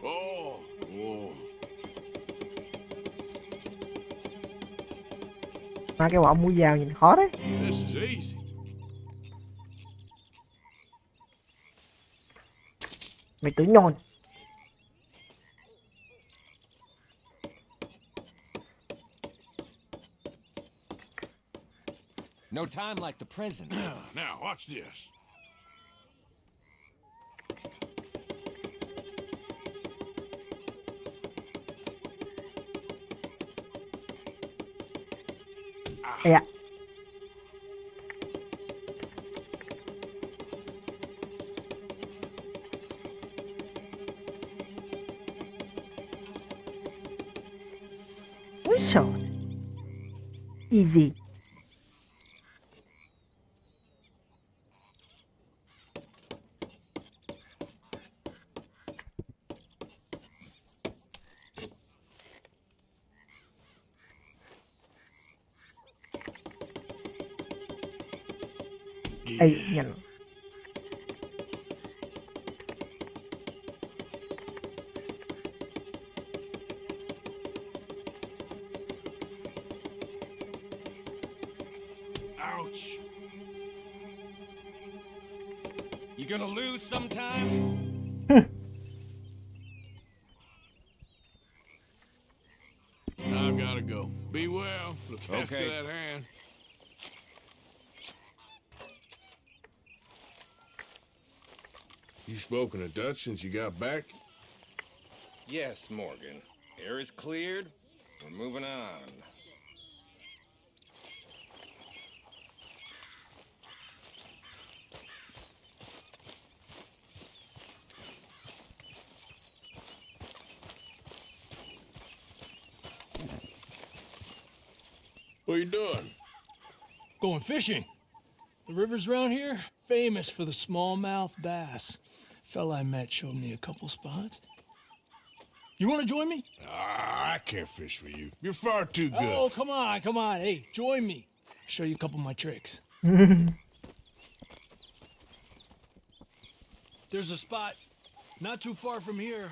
Oh. Oh. Má cái vỏ mũi dao nhìn khó đấy. This is easy. Mày tưởng nhon. No time like the present. Now, watch this. Ê à. Úi trời. Easy. Ê, nhanh. Ouch. You gonna lose sometime? I've gotta go. Be well. Look after Okay. that hand. You spoken a Dutch since you got back? Yes, Morgan. Air is cleared. We're moving on. What are you doing? Going fishing. The rivers around here, famous for the smallmouth bass. Fella I met showed me a couple spots. You want to join me? Ah, I can't fish with you. You're far too good. Oh, come on, come on. Hey, join me. Show you a couple of my tricks. There's a spot not too far from here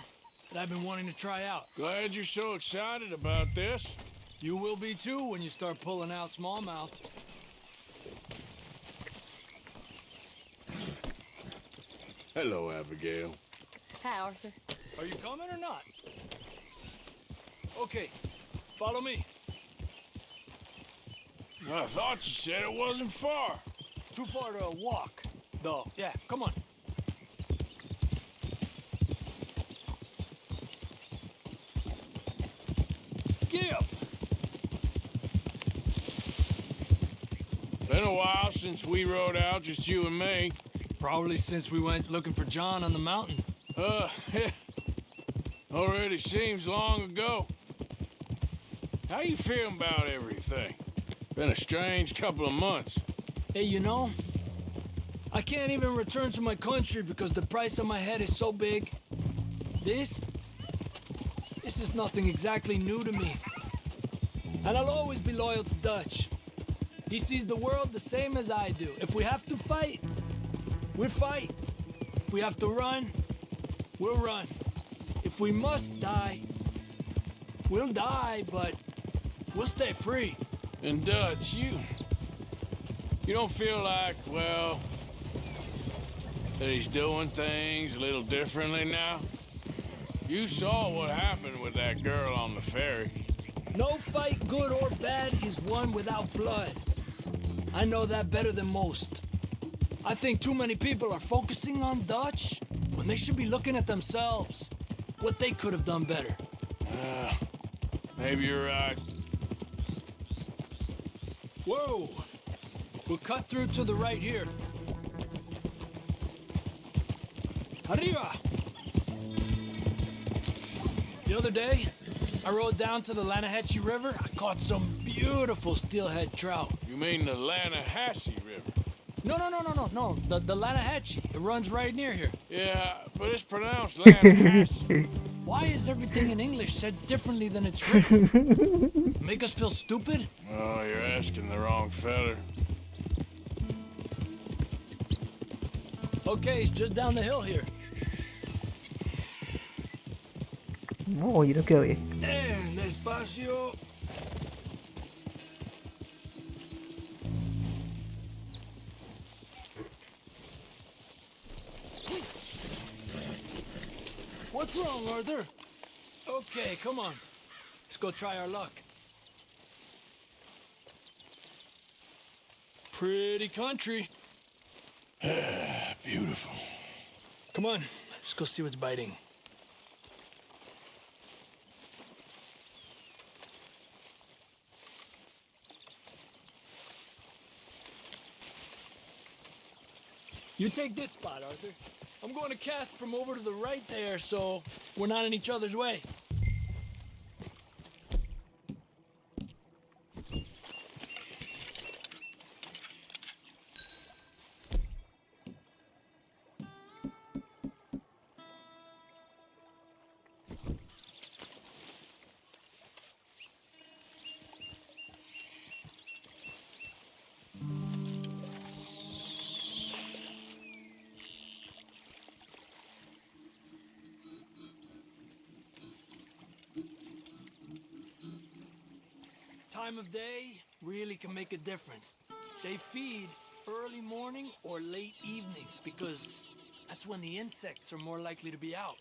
that I've been wanting to try out. Glad you're so excited about this. You will be too when you start pulling out smallmouth. Hello, Abigail. Hi, Arthur. Are you coming or not? Okay, follow me. I thought you said it wasn't far. Too far to walk, though. Yeah, come on. Get up. Been a while since we rode out, just you and me. Probably since we went looking for John on the mountain. Already seems long ago. How you feeling about everything? Been a strange couple of months. Hey, you know, I can't even return to my country because the price on my head is so big. This is nothing exactly new to me. And I'll always be loyal to Dutch. He sees the world the same as I do. If we have to fight, we'll fight. If we have to run, we'll run. If we must die, we'll die, but we'll stay free. And Dutch, you don't feel like, well, that he's doing things a little differently now? You saw what happened with that girl on the ferry. No fight, good or bad, is won without blood. I know that better than most. I think too many people are focusing on Dutch when they should be looking at themselves. What they could have done better. Maybe you're right. Whoa! We'll cut through to the right here. Arriba! The other day, I rode down to the Lanahatchee River. I caught some beautiful steelhead trout. You mean the Lanahatchee River? No. The Lanahatchee. It runs right near here. Yeah, but it's pronounced Lanahatchee. Why is everything in English said differently than it's written? Make us feel stupid? Oh, you're asking the wrong fella. Okay, it's just down the hill here. Ồ, gì nó kêu vậy? And despacio. What's wrong, Arthur? Okay, come on. Let's go try our luck. Pretty country. Beautiful. Come on, let's go see what's biting. You take this spot, Arthur. I'm going to cast from over to the right there, so we're not in each other's way. Time of day really can make a difference. They feed early morning or late evening because that's when the insects are more likely to be out.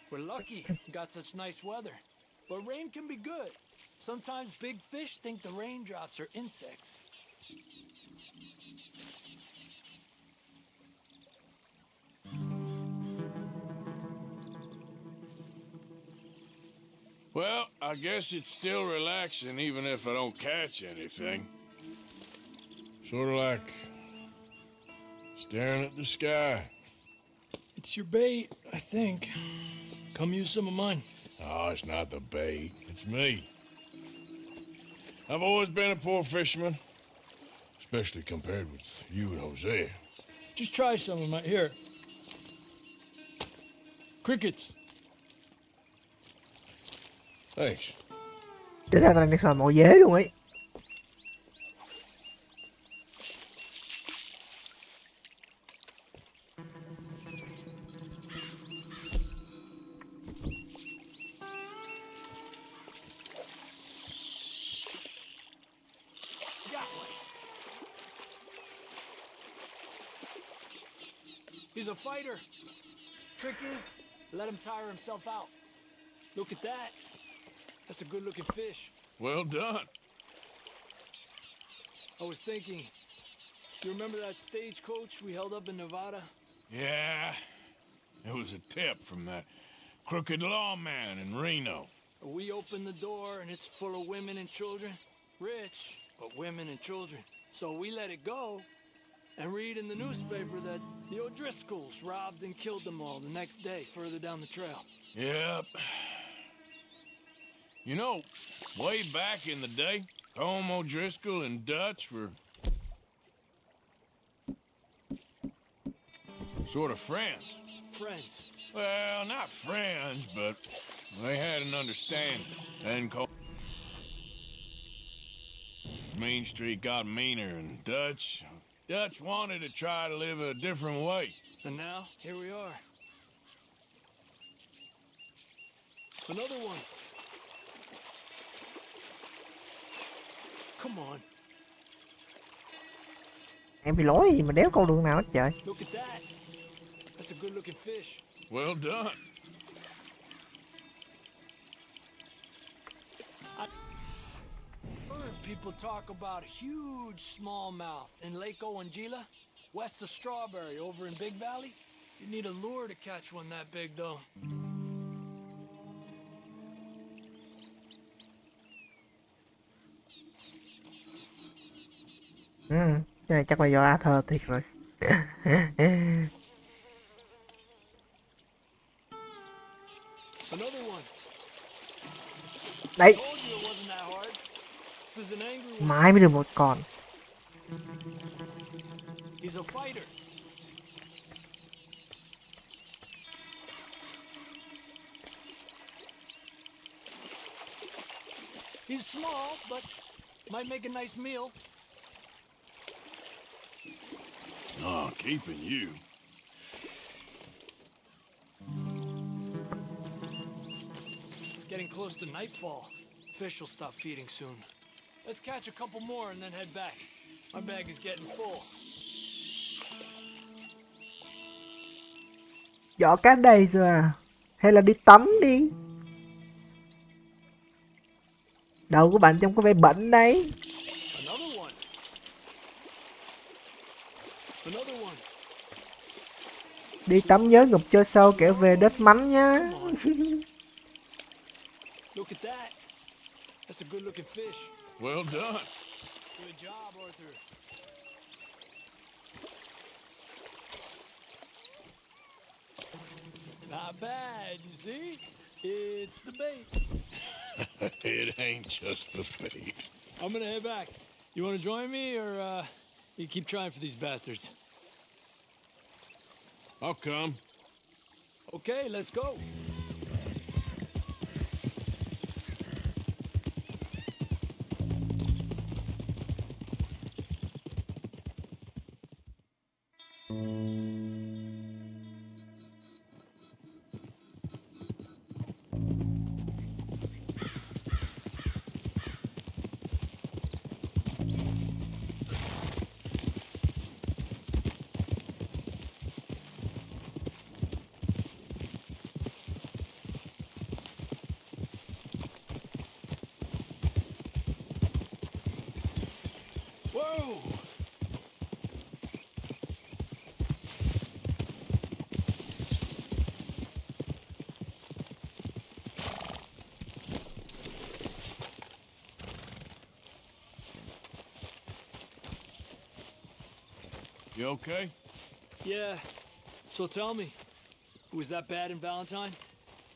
We're lucky got such nice weather, but rain can be good. Sometimes big fish think the raindrops are insects. Well, I guess it's still relaxing even if I don't catch anything. Sort of like staring at the sky. It's your bait, I think. Come use some of mine. Oh, it's not the bait. It's me. I've always been a poor fisherman, especially compared with you and Jose. Just try some of mine. Here. Crickets. Thanks. Trở ra toàn đi sờ màu dế luôn ấy. He's a fighter. Trick is, let him tire himself out. Look at that. That's a good-looking fish. Well done. I was thinking, you remember that stagecoach we held up in Nevada? Yeah, it was a tip from that crooked lawman in Reno. We opened the door and it's full of women and children. Rich, but women and children. So we let it go and read in the newspaper that the O'Driscolls robbed and killed them all the next day further down the trail. Yep. You know, way back in the day, Tom O'Driscoll and Dutch were sort of friends. Friends? Well, not friends, but they had an understanding. And Mean Street got meaner, and Dutch, Dutch wanted to try to live a different way. And now, here we are. Another one. Come on. Em bị lỗi gì mà đéo con đường nào hết trời. Look at that. That's a good looking fish. Well done. I heard people talk about huge smallmouth in Lake Owanjila, west of Strawberry, over in Big Valley. You need a lure to catch one that big, though. Cái này chắc là do Arthur thiệt rồi. Another one. Đấy. Told you it wasn't that hard. This is an angry one. Mãi mới được một con. He's a fighter. He's small, but might make a nice meal. Oh, keeping you. It's getting close to nightfall. Fish will stop feeding soon. Let's catch a couple more and then head back. My bag is getting full. Giỏ cá đầy rồi à? Hay là đi tắm đi? Đầu của bạn trông có vẻ bẩn đấy. Another one. Another one. Đi tắm nhớ ngụp cho sâu kẻo về đất mắm nhá. Look at that. That's a good looking fish. Well done. Good job, Arthur. Not bad, you see? It's the bait. It ain't just the bait. I'm gonna head back. You wanna join me, or you keep trying for these bastards? I'll come. Okay, let's go. Whoa! You okay? Yeah. So tell me, was that bad in Valentine?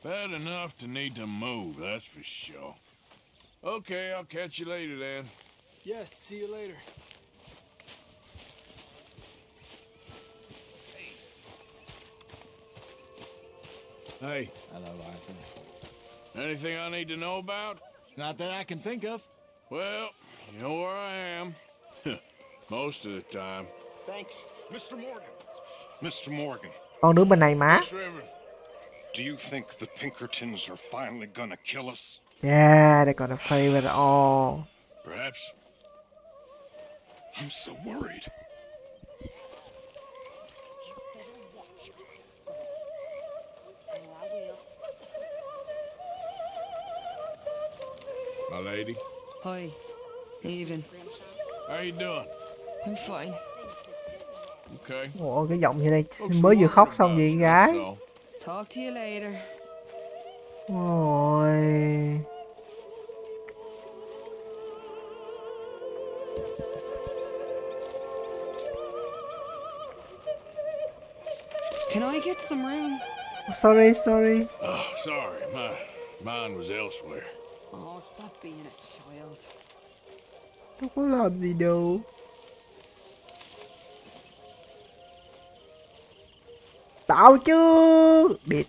Bad enough to need to move, that's for sure. Okay, I'll catch you later then. Yes, see you later. Hey. Hello, Arthur. Anything I need to know about? Not that I can think of. Well, you know where I am. Most of the time. Thanks. Mr. Morgan. Mr. Morgan. Con đứa bên này má. Yes, Reverend. Do you think the Pinkertons are finally gonna kill us? Yeah, they're gonna play with it all. Perhaps. I'm so worried. My lady. Hi. Evening. How you doing? I'm fine. Okay. Ủa cái giọng như đây mới vừa khóc xong vậy gái. Talk to you later. Ôi. Can I get some room? Sorry, sorry. Oh, sorry. My mind was elsewhere. Oh, stop being a child. Đâu có làm gì đâu. Tao chứ. Biệt.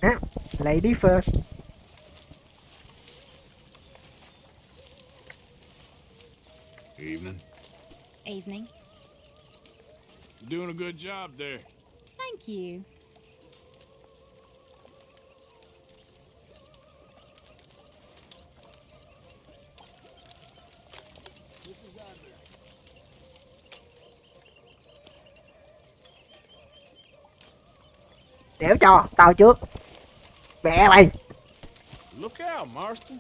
À, lady first. evening. You're doing a good job there. Thank you. Đéo cho, tao trước. Mẹ mày. Look out, Marston.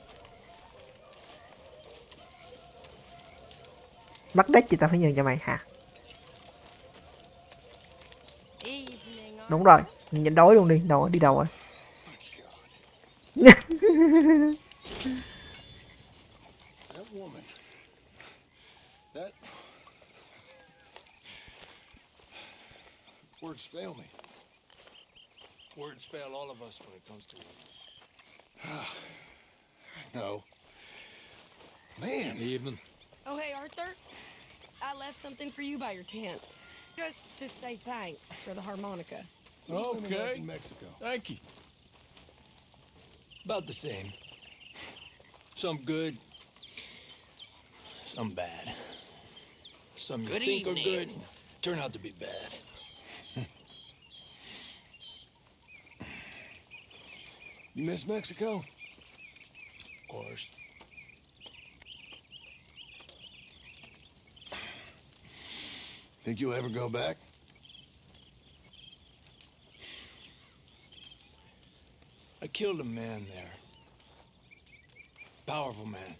Mất đất gì tao phải nhường cho mày hả? Đúng rồi, nhìn đói luôn đi, đâu đi đâu rồi? That woman. That... Words fail me. Words fail all of us when it comes to women. No. Man. Evening. Oh, hey, Arthur. I left something for you by your tent. Just to say thanks for the harmonica. Okay. Mexico. Thank you. About the same. Some good, some bad. Some you think are good turn out to be bad. You miss Mexico? Of course. Think you'll ever go back? I killed a man there. Powerful man.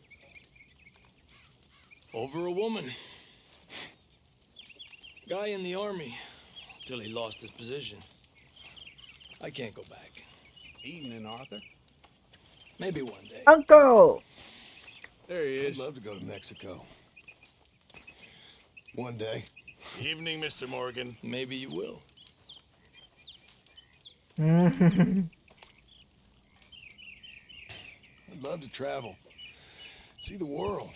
Over a woman. Guy in the army till he lost his position. I can't go back. Evening, Arthur. Maybe one day. Uncle. There he is. I'd love to go to Mexico. One day. Evening, Mr. Morgan. Maybe you will. I'd love to travel. See the world.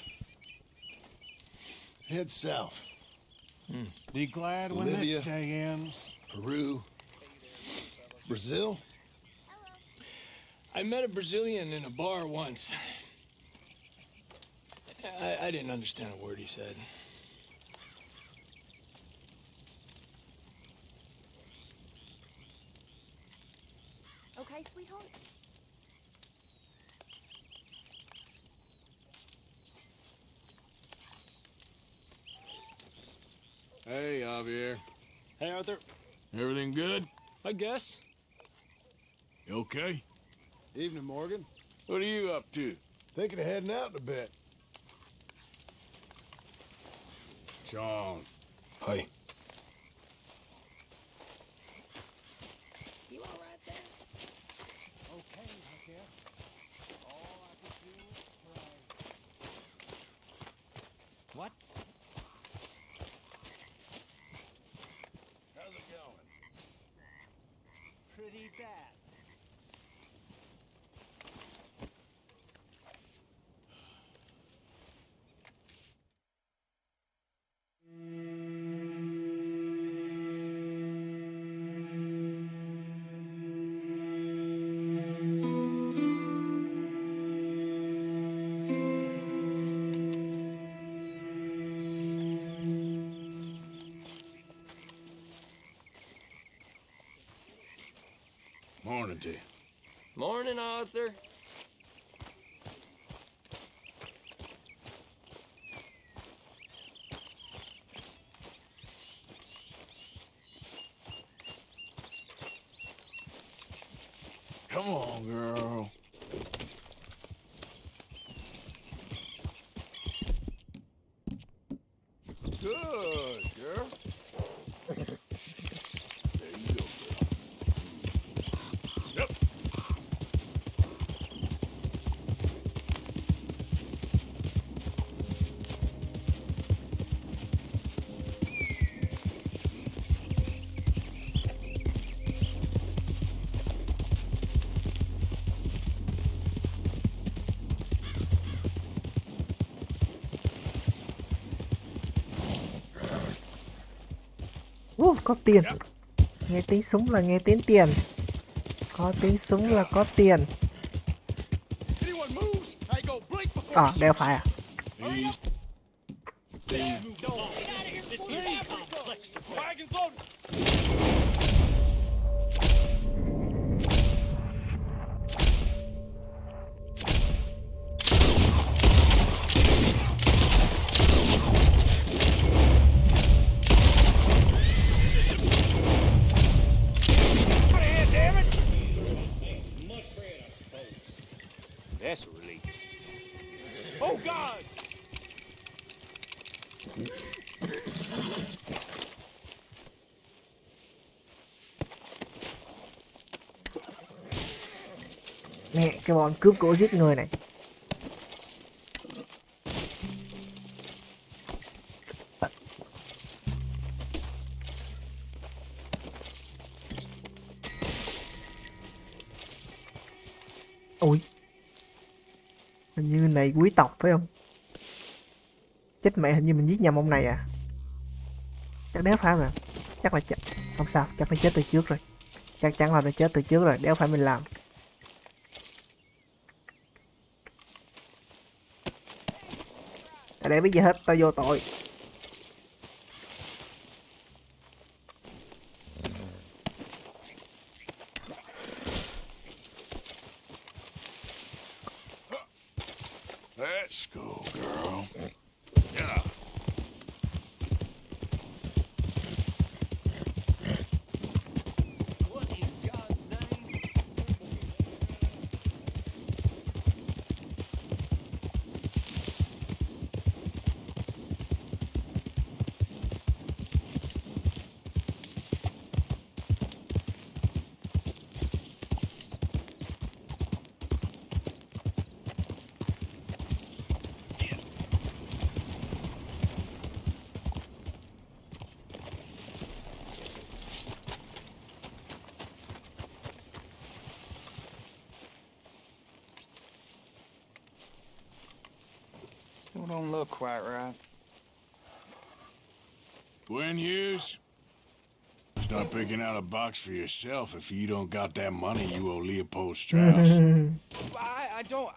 Head south. Be glad when Bolivia, this day ends. Peru. Brazil. I met a Brazilian in a bar once. I didn't understand a word he said. Okay, sweetheart? Hey, Javier. Hey, Arthur. Everything good? I guess. You okay? Evening, Morgan. What are you up to? Thinking of heading out in a bit. Sean. Hi. You all right there? Okay, I guess. All I could do was pray. What? How's it going? Pretty bad. Morning to you. Morning, Arthur. Come on, girl. Good, girl. There you go, girl. Yep. Có tiền. Nghe tiếng súng là nghe tiếng tiền. Có tiếng súng là có tiền. Đeo phải à? Wagon's loaded. That's a relief. Oh, God! Mẹ, cái bọn cướp cổ giết người này. Ui, hình như này quý tộc phải không? Chết mẹ, hình như mình giết nhầm ông này à. Chắc đéo phải mà. Chắc là chết. Không sao, chắc nó chết từ trước rồi. Chắc chắn là nó chết từ trước rồi, đéo phải mình làm. Để biết gì hết, tao vô tội. Let's go, girl. Yeah. Still don't look quite right. Gwen Hughes, start picking out a box for yourself if you don't got that money you owe Leopold Strauss. I don't.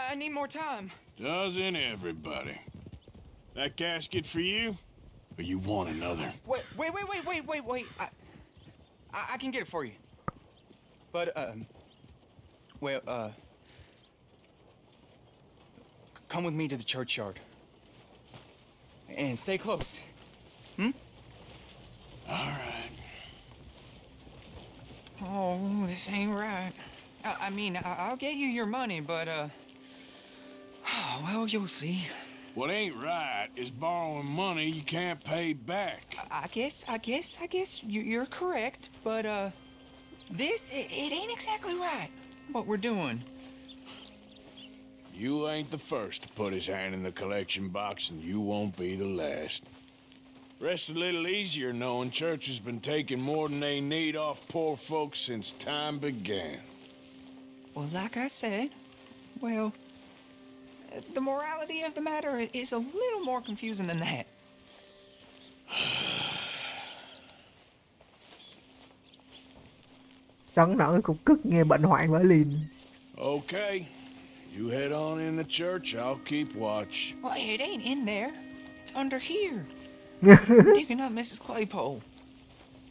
I need more time. Doesn't everybody? That casket for you? Or you want another? Wait. I can get it for you. But, come with me to the churchyard. And stay close. Hmm? All right. Oh, this ain't right. I mean, I'll get you your money, but, well, you'll see. What ain't right is borrowing money you can't pay back. I guess you're correct, but, it ain't exactly right, what we're doing. You ain't the first to put his hand in the collection box, and you won't be the last. Rest a little easier knowing church has been taking more than they need off poor folks since time began. Well, like I said, well, the morality of the matter is a little more confusing than that. Trấn nở cục cức nghe bệnh hoạn vỡ lìn. Okay. You head on in the church, I'll keep watch. Well, it ain't in there. It's under here. I'm digging up Mrs. Claypole.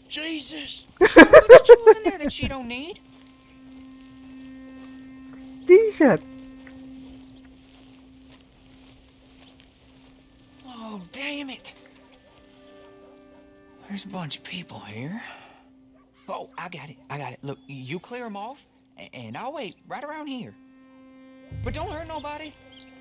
Jesus! She put jewels in there that she don't need. Jesus! Oh, damn it. There's a bunch of people here. Oh, I got it. Look, you clear them off, and I'll wait right around here. But don't hurt nobody.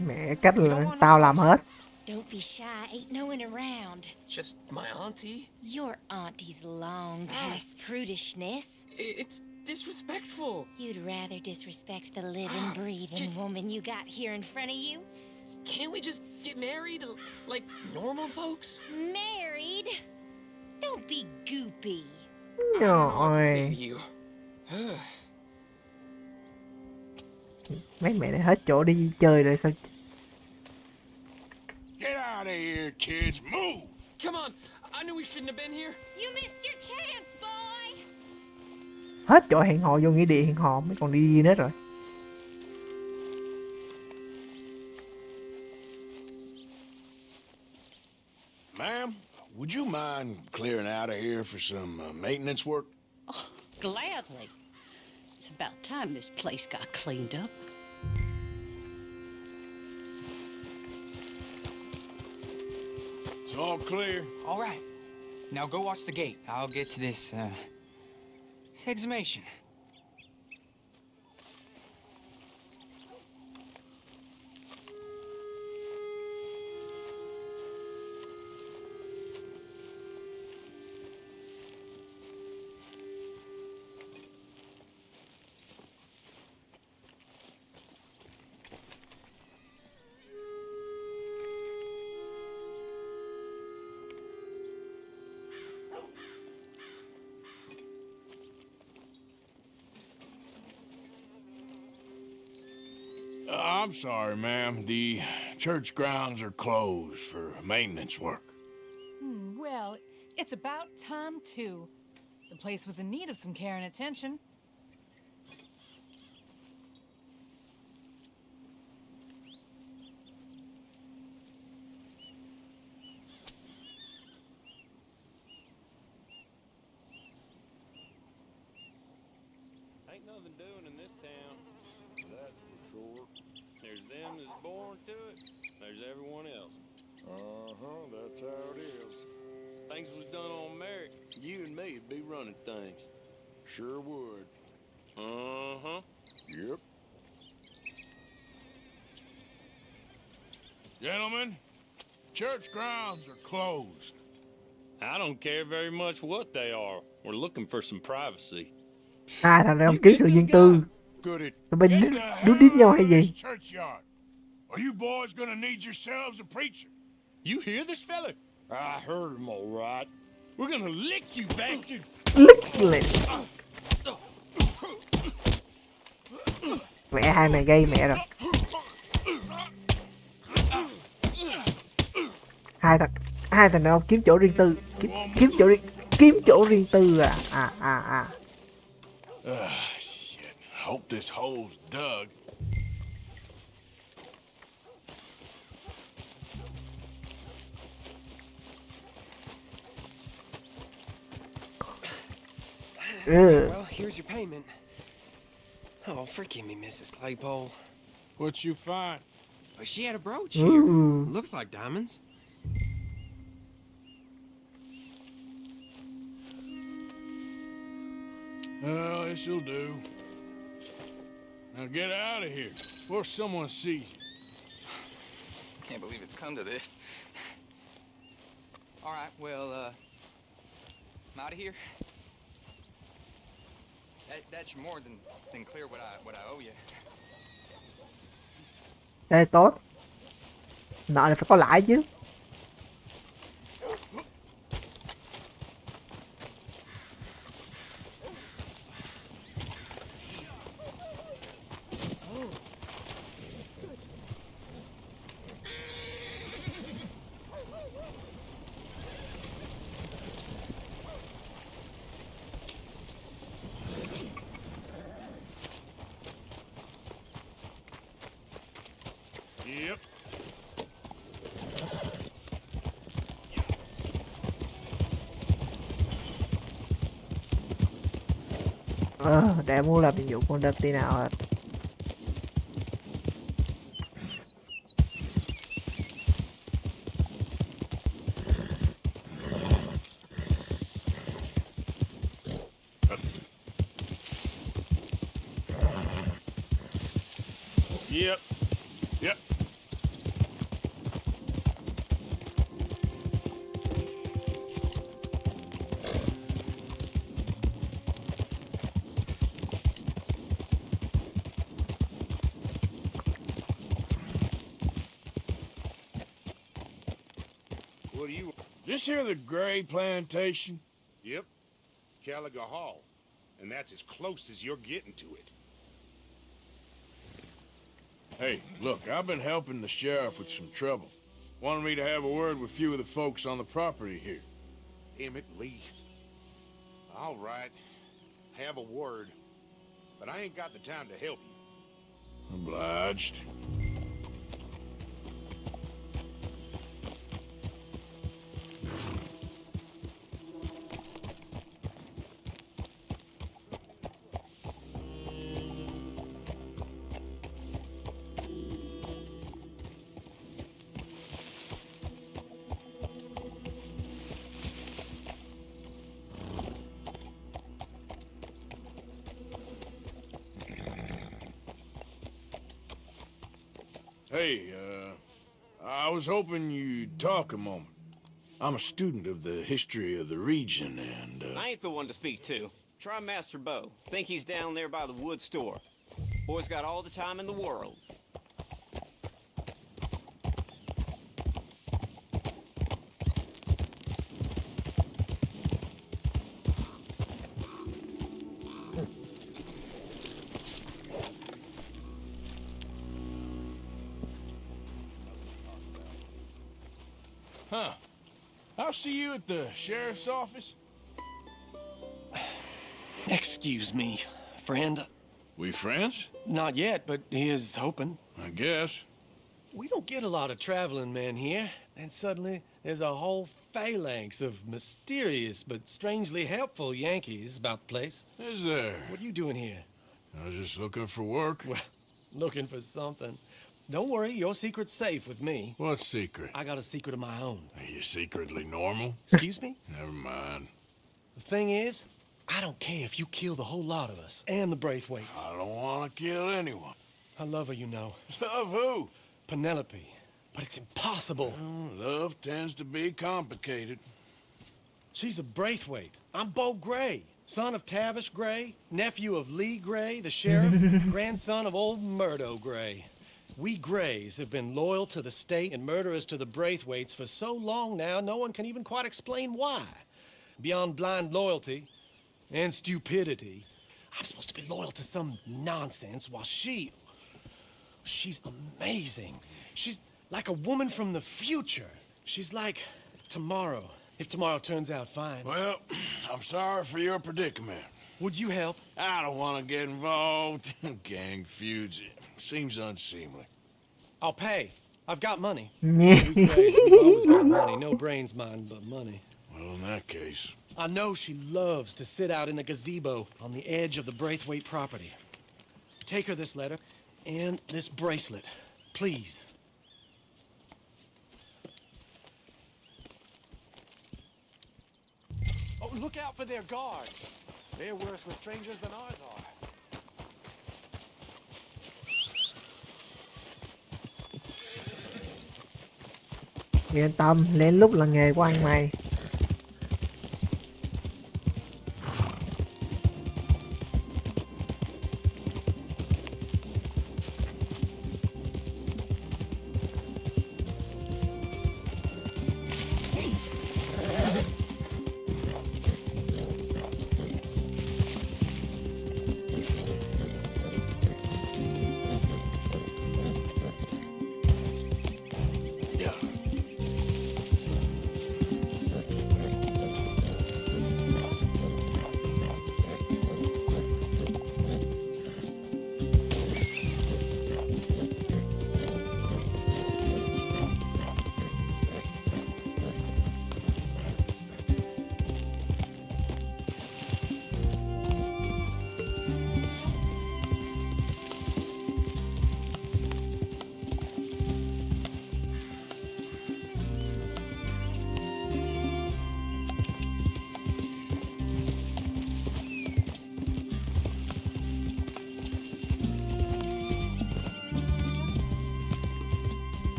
Mẹ, cách là tao làm hết. Don't be shy, ain't no one around. Just my auntie? Your auntie's long past prudishness. It's disrespectful. You'd rather disrespect the living, breathing woman you got here in front of you? Can't we just get married like normal folks? Married? Don't be goopy. Rồi. Mấy mẹ này hết chỗ đi chơi rồi sao? Get out of here, kids. Move! Come on. I knew we shouldn't have been here. You missed your chance, boy. Hết chỗ hẹn hò vô nghĩa địa hẹn hò mới còn đi hết rồi. Ma'am, would Would you mind clearing out of here for some maintenance work? Oh, gladly. It's about time this place got cleaned up. It's all clear. All right. Now go watch the gate. I'll get to this exhumation. I'm sorry, ma'am. The church grounds are closed for maintenance work. Well, it's about time, too. The place was in need of some care and attention. Ain't nothing doing in this town, that's for sure. There's them that's born to it, there's everyone else. That's how it is. Things was done on merit, you and me'd be running things. Sure would. Yep. Gentlemen, church grounds are closed. I don't care very much what they are. We're looking for some privacy. Thằng này ông kiếm sự riêng tư. Tụi mình đút đít nhau hay gì? Churchyard. Are you boys gonna need yourselves a preacher? You hear this fella? I heard him all right. We're gonna lick you, bastard! Lick lên. Mẹ hai này gây mẹ rồi. Hai thằng nào kiếm chỗ riêng tư, kiếm chỗ riêng tư à. Shit. Hope this hole's dug. Well, here's your payment. Oh, forgive me, Mrs. Claypole. What'd you find? Well, she had a brooch here. Looks like diamonds. Well, this'll do. Now get out of here before someone sees you. Can't believe it's come to this. All right, well, I'm out of here. That's more than clear what I owe you. Đây tốt. Nợ là phải có lãi chứ. Yep. Để muốn làm nhiệm vụ con đợt tí nào hết. Yep. Yep. What do you... This here the Gray Plantation? Yep. Caliga Hall. And that's as close as you're getting to it. Hey, look, I've been helping the sheriff with some trouble. Wanted me to have a word with a few of the folks on the property here. Emmett Lee. All right. Have a word. But I ain't got the time to help you. Obliged. Hey, I was hoping you'd talk a moment. I'm a student of the history of the region, and, I ain't the one to speak to. Try Master Bo. Think he's down there by the wood store. Boy's got all the time in the world. Huh. I'll see you at the sheriff's office. Excuse me, friend. We friends? Not yet, but he is hoping. I guess. We don't get a lot of traveling men here, and suddenly there's a whole phalanx of mysterious but strangely helpful Yankees about the place. Is there? What are you doing here? I was just looking for work. Well, looking for something. Don't worry, your secret's safe with me. What secret? I got a secret of my own. Are you secretly normal? Excuse me? Never mind. The thing is, I don't care if you kill the whole lot of us and the Braithwaites. I don't want to kill anyone. I love her, you know. Love who? Penelope. But it's impossible. Well, love tends to be complicated. She's a Braithwaite. I'm Bo Gray, son of Tavish Gray, nephew of Lee Gray, the sheriff, grandson of old Murdo Gray. We Grays have been loyal to the state and murderers to the Braithwaites for so long now, no one can even quite explain why. Beyond blind loyalty and stupidity, I'm supposed to be loyal to some nonsense while she's amazing. She's like a woman from the future. She's like tomorrow, if tomorrow turns out fine. Well, I'm sorry for your predicament. Would you help? I don't want to get involved in gang feuds. Seems unseemly. I'll pay. I've got money. Yeah. We Grays, we've always got money. No brains, mind, but money. Well, in that case... I know she loves to sit out in the gazebo on the edge of the Braithwaite property. Take her this letter and this bracelet, please. Oh, look out for their guards. They're worse with strangers than ours are. Yên tâm, lén lút là nghề của anh mày.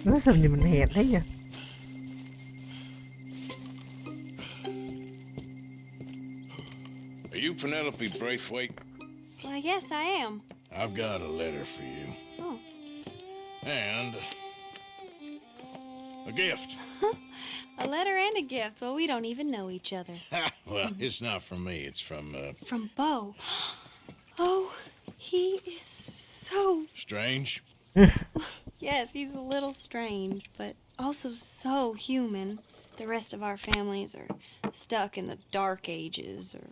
Nói sao nhìn mình hèn thế nhỉ? Are you Penelope Braithwaite? Well, yes, I am. I've got a letter for you. Oh. And a gift. A letter and a gift. Well, we don't even know each other. Well, it's not from me. It's from, From Bo. Oh, he is so... Strange? Yes, he's a little strange, but also so human. The rest of our families are stuck in the dark ages, or,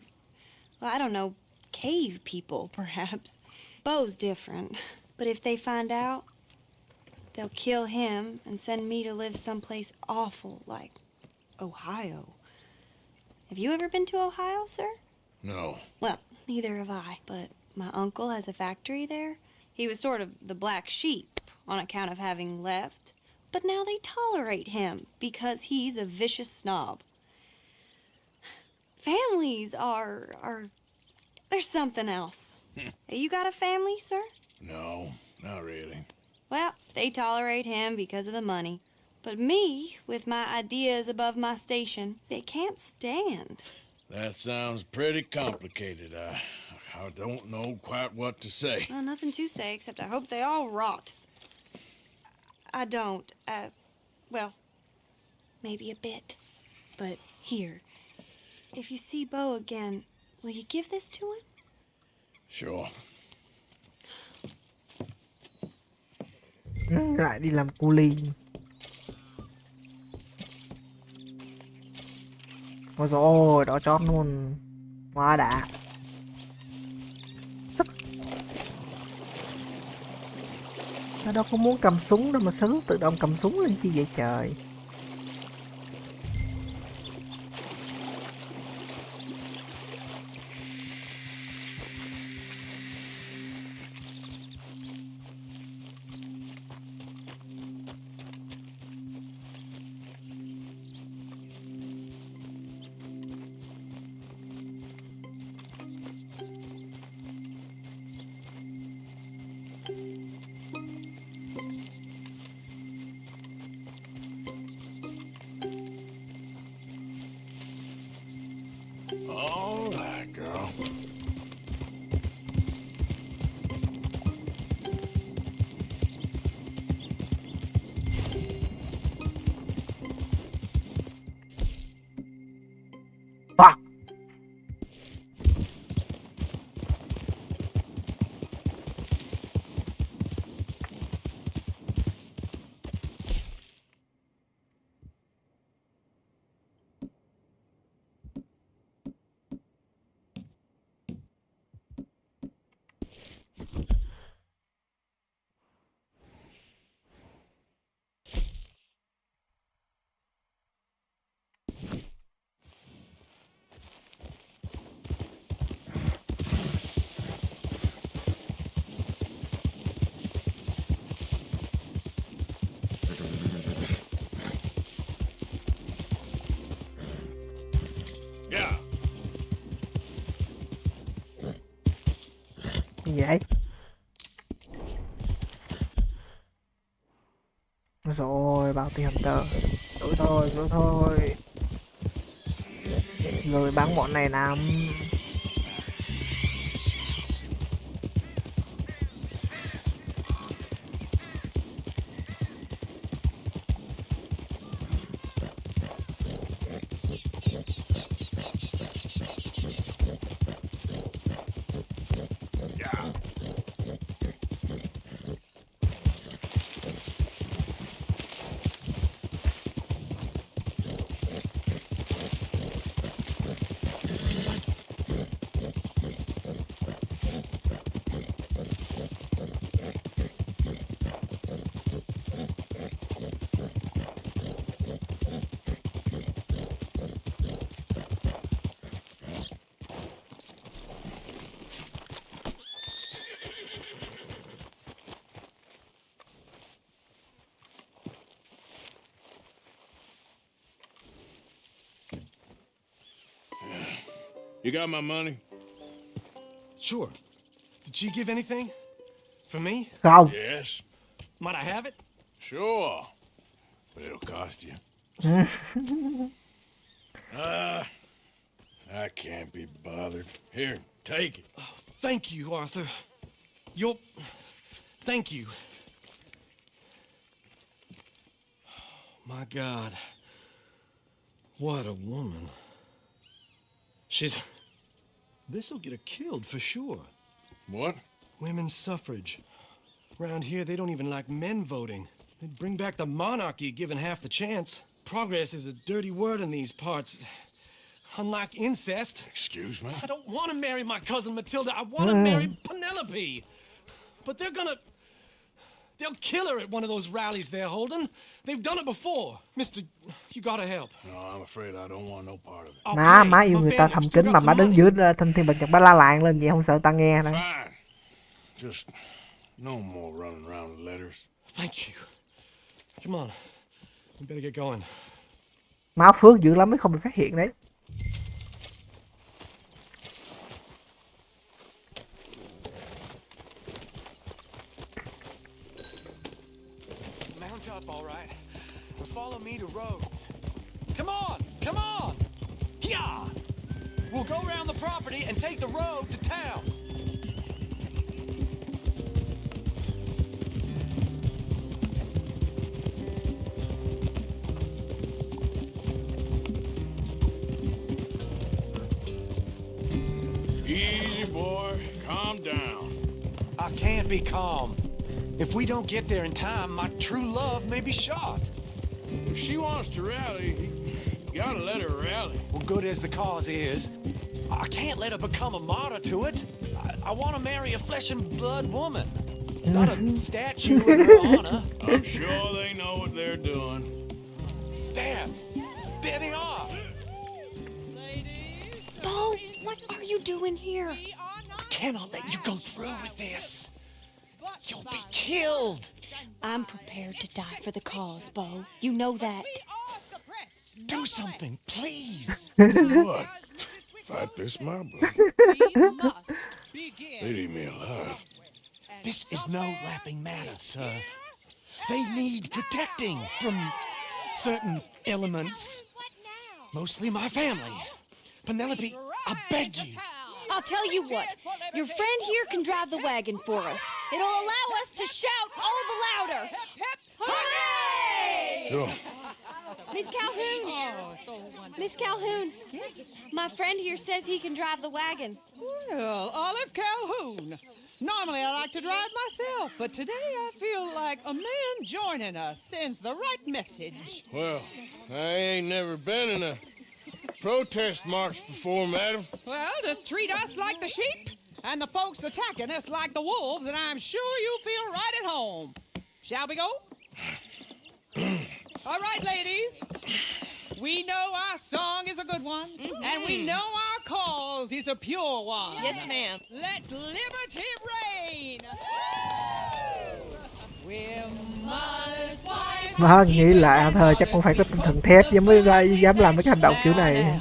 well, I don't know, cave people, perhaps. Bo's different, but if they find out, they'll kill him and send me to live someplace awful like Ohio. Have you ever been to Ohio, sir? No. Well, neither have I, but my uncle has a factory there. He was sort of the black sheep on account of having left, but now they tolerate him because he's a vicious snob. Families are there's something else. You got a family, sir? No, not really. Well, they tolerate him because of the money. But me, with my ideas above my station, they can't stand. That sounds pretty complicated. I don't know quite what to say. Well, nothing to say, except I hope they all rot. I don't, well, maybe a bit. But here, if you see Bo again, will you give this to him? Sure. Lại đi làm cu ly. Ôi dồi ôi, đó chót luôn. Quá đã. Sức. Nó đâu có muốn cầm súng đâu mà sao tự động cầm súng lên chi vậy trời. All right, girl. Fuck. Yeah. Gì vậy? Rồi, bao tiền hunter. Rồi thôi. Rồi bắn bọn này nằm. You got my money? Sure. Did she give anything? For me? Không. Yes. Might I have it? Sure. but it'll cost you. I can't be bothered. Here, take it. Oh, thank you, Arthur. Thank you. My God. What a woman. This'll get her killed for sure. What? Women's suffrage. Around here, they don't even like men voting. They'd bring back the monarchy given half the chance. Progress is a dirty word in these parts. Unlike incest. Excuse me? I don't want to marry my cousin Matilda. I want to marry Penelope. But they'll kill her at one of those rallies they're holding. They've done it before. Mister, you gotta help. No, I'm afraid I don't want no part of it. Má yêu người ta thầm kín mà má đứng dưới thanh thiên bạch nhật má la làng lên vậy không sợ ta nghe nè. Fine. Just no more running around with letters. Thank you. Come on. We better get going. Máu phước dữ lắm mới không bị phát hiện đấy. Mount up, all right. And follow me to Rhodes. Come on! Come on! Yeah! We'll go around the property and take the road to town. Easy, boy. Calm down. I can't be calm. If we don't get there in time, my true love may be shot. If she wants to rally, you gotta let her rally. Well, good as the cause is, I can't let her become a martyr to it. I want to marry a flesh and blood woman, not a statue in her honor. I'm sure they know what they're doing. There they are. Bo, what are you doing here? I cannot let you go through with this. You'll be killed. I'm prepared to die for the cause, Bo. You know that. Do something, please. What? Fight this mob? They'd eat me alive. This is no laughing matter, sir. They need protecting from certain elements. Mostly my family. Penelope, I beg you. I'll tell you what. Your friend here can drive the wagon for us. It'll allow us to shout all the louder. Hooray! Sure. Miss Calhoun! Miss Calhoun! My friend here says he can drive the wagon. Well, Olive Calhoun. Normally I like to drive myself, but today I feel like a man joining us sends the right message. Well, I ain't never been in a protest march before, madam. Well, just treat us like the sheep, and the folks attacking us like the wolves, and I'm sure you feel right at home. Shall we go? All right, ladies. We know our song is a good one, and we know our cause is a pure one. Yes, ma'am. Let liberty reign. We must fight. Mà nghĩ lại thời chắc cũng phải có tinh thần thép mới dám làm mấy cái hành động kiểu này.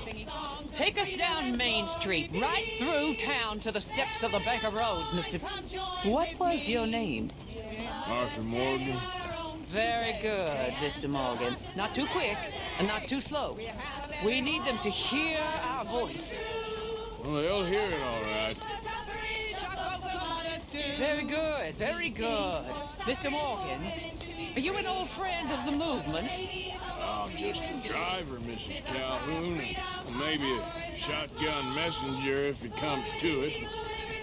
Take us down Main Street, right through town to the steps of the Baker Roads, Mr. What was your name? Arthur Morgan. Very good, Mr. Morgan. Not too quick and not too slow. We need them to hear our voice. Well, they'll hear it all right. Very good, very good. Mr. Morgan, are you an old friend of the movement? I'm just a driver, Mrs. Calhoun, and maybe a shotgun messenger if it comes to it.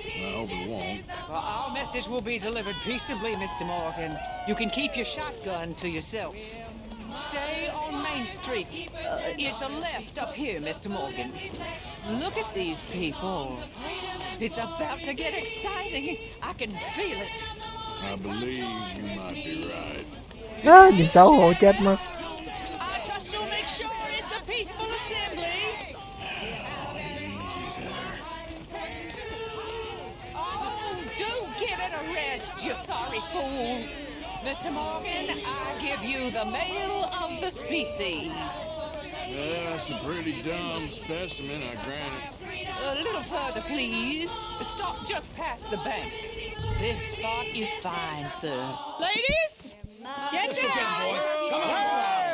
I hope it won't. Well, our message will be delivered peaceably, Mr. Morgan. You can keep your shotgun to yourself. Stay on Main Street. It's a left up here, Mr. Morgan. Look at these people. It's about to get exciting. I can feel it. I believe you might be right. Nhìn xấu hổ chết mất. I trust you'll make sure it's a peaceful assembly. Oh, do give it a rest, you sorry fool. Mr. Morgan, I give you the male of the species. Yeah, that's a pretty dumb specimen, I grant it. A little further, please. Stop just past the bank. This spot is fine, sir. Ladies, get down! Come on!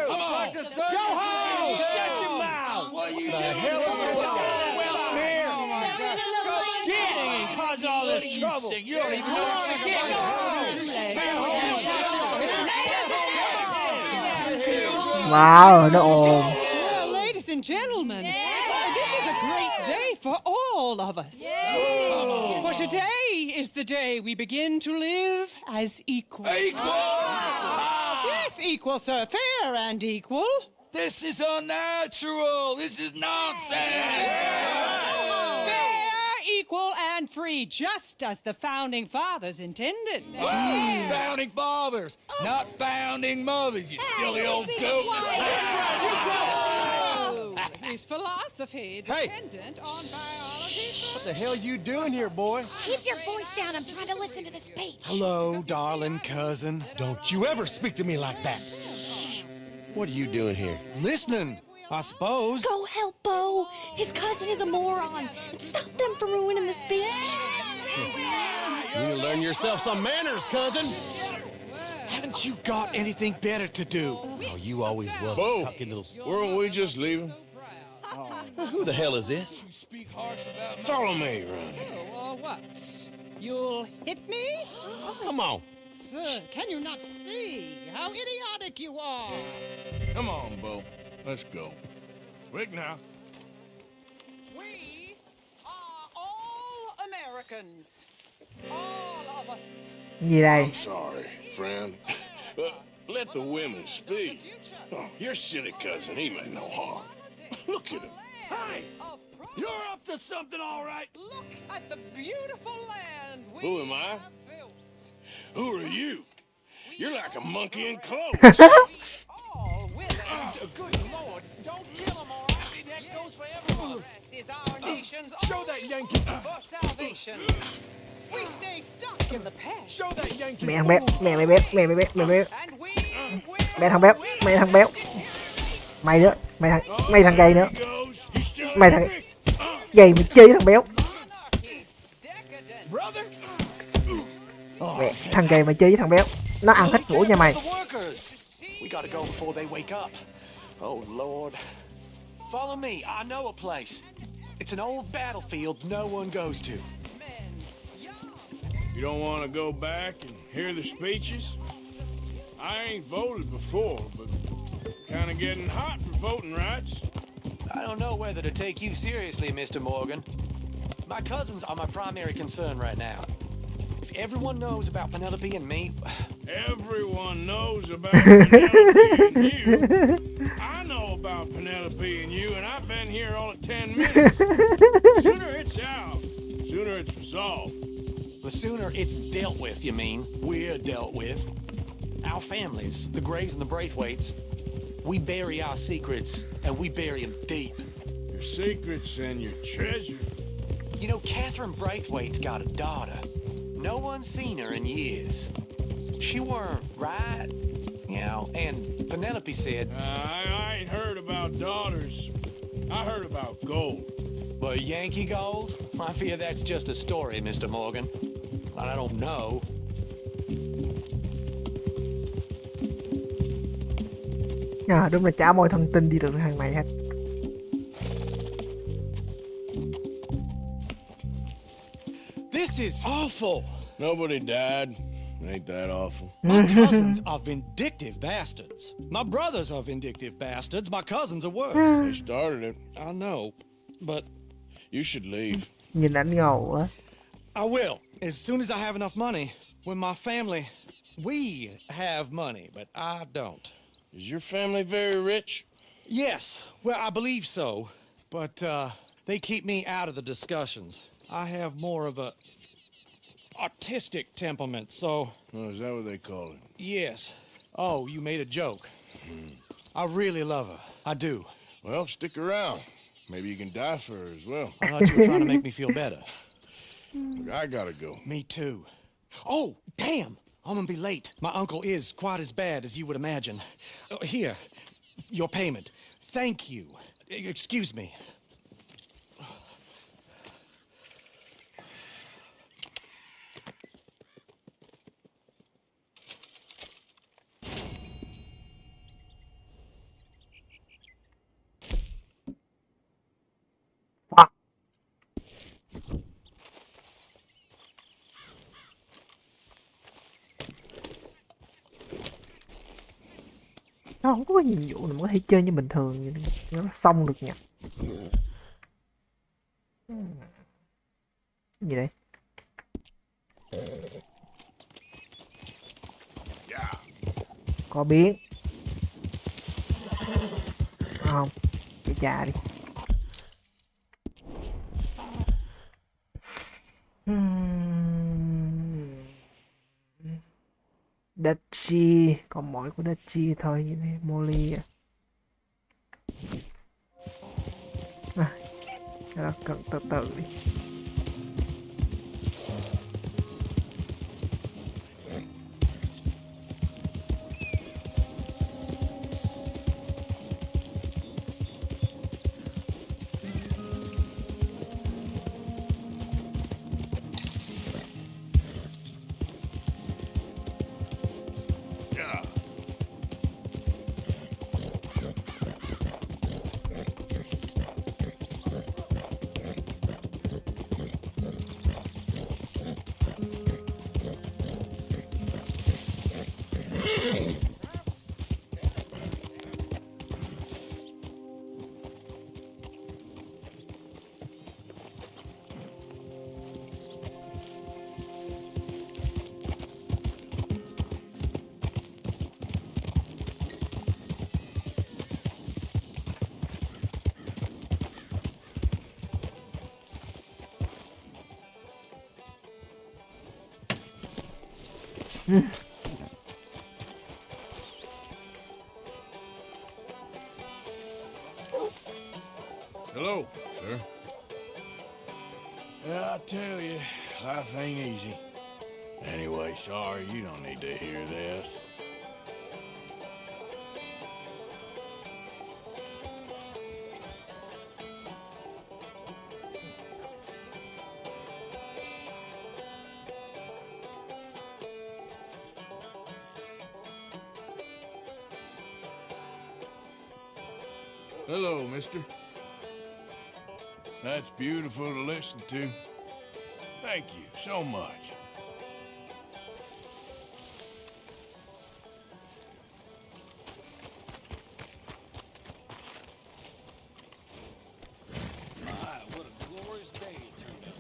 in trouble. You don't even know Wow, nó ồn. Well, ladies and gentlemen, this is a great day for all of us. For today is the day we begin to live as equals. Yes, equal, sir. Fair and equal. This is unnatural. This is nonsense. Fair, equal, and free, just as the founding fathers intended. Founding fathers, not founding mothers, you silly old goat. His philosophy dependent on biology. What the hell you doing here, boy? Keep your voice down. I'm trying to listen to the speech. Hello, darling cousin. Don't you ever speak to me like that. What are you doing here? Listening, I suppose. Go help Bo. His cousin is a moron. And stop them from ruining the speech. You need to learn yourself some manners, cousin. Haven't you got anything better to do? Oh, you always was Bo, a cocky little... weren't we just leaving? Who the hell is this? Follow me, Ronnie. What? You'll hit me? Come on. Sir, can you not see how idiotic you are? Come on, Bo. Let's go. Quick now. We are all Americans. All of us. Gì đây? I'm sorry, friend. But let the women speak. Oh, your silly cousin, he meant no harm. Look at him. Hey, you're up to something, all right? Look at the beautiful land we Who am I? have built. Who are you? You're like a monkey in clothes. All willing. Good Lord, don't kill him, all right? That goes for everyone. This is our nation's Show that Yankee. for salvation. We stay stuck in the past. Show that Yankee. Mẹ thằng béo, mẹ béo, mẹ béo. And we Mẹ thằng béo, mẹ thằng béo. Mày nữa, mày thằng gầy nữa. Mày thằng gầy mày chơi với thằng béo. Mẹ, thằng gầy mày chơi với thằng béo. Nó ăn hết của nhà mày. We gotta go before they wake up. Oh, Lord. Follow me. I know a place. It's an old battlefield no one goes to. You don't want to go back and hear the speeches? I ain't voted before, but kind of getting hot for voting rights. I don't know whether to take you seriously, Mr. Morgan. My cousins are my primary concern right now. If everyone knows about Penelope and me... Everyone knows about Penelope and you. I know about Penelope and you, and I've been here all of 10 minutes. Sooner it's out, sooner it's resolved. The sooner it's dealt with, you mean, we're dealt with. Our families, the Grays and the Braithwaites, we bury our secrets, and we bury them deep. Your secrets and your treasure. You know, Catherine Braithwaite's got a daughter. No one's seen her in years. She weren't right, you know, and Penelope said... I ain't heard about daughters. I heard about gold. But Yankee gold? I fear that's just a story, Mr. Morgan. I don't know. À, đúng là trả mọi thông tin đi được thằng này hết. This is awful. Nobody died. Ain't that awful? My cousins are vindictive bastards. My brothers are vindictive bastards. My cousins are worse. They started it. I know, but... You should leave. Nhìn ảnh ngầu quá. I will, as soon as I have enough money. When my family... We have money, but I don't. Is your family very rich? Yes, well, I believe so. But, they keep me out of the discussions. I have more of a... artistic temperament, so... Oh, is that what they call it? Yes. Oh, you made a joke. I really love her. I do. Well, stick around. Maybe you can die for her as well. I thought you were trying to make me feel better. Look, I gotta go. Me too. Oh, damn! I'm gonna be late. My uncle is quite as bad as you would imagine. Here, your payment. Thank you. Excuse me. Nó không có nhiệm vụ nào có thể chơi như bình thường vậy, nó xong được nhỉ. Cái gì đây? Có biến. Không, cái trà đi. Dachi, còn mỗi của Dachi thôi như thế. Molly à. Đó, cần từ từ đi. Hello, sir. Yeah, I tell you, life ain't easy. Anyway, sorry, you don't need to hear this. Hello, mister. That's beautiful to listen to. Thank you so much. My, what a glorious day it turned out.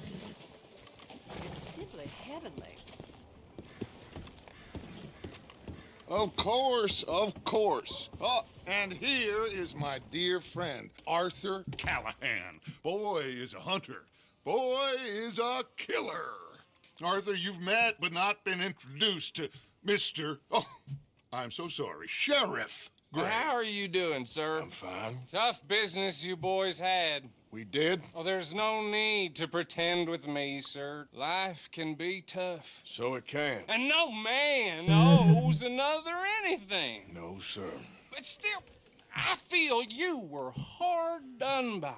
It's simply heavenly. Of course, of course. Oh, and here is my dear friend, Arthur Callahan. Boy is a hunter. Boy is a killer. Arthur, you've met but not been introduced to Mr. Oh, I'm so sorry, Sheriff Gray. How are you doing, sir? I'm fine. Tough business you boys had. We did? Oh, there's no need to pretend with me, sir. Life can be tough. So it can. And no man owes another anything. No, sir. But still, I feel you were hard done by.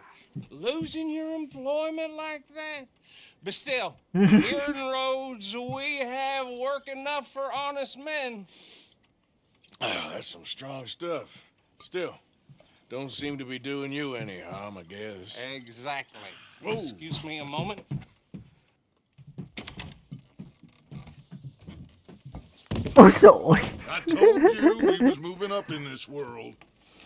Losing your employment like that. But still, here in Rhodes, we have work enough for honest men. Oh, that's some strong stuff. Still, don't seem to be doing you any harm, I guess. Exactly. Whoa. Excuse me a moment. Ôi dồi. I told you we was moving up in this world.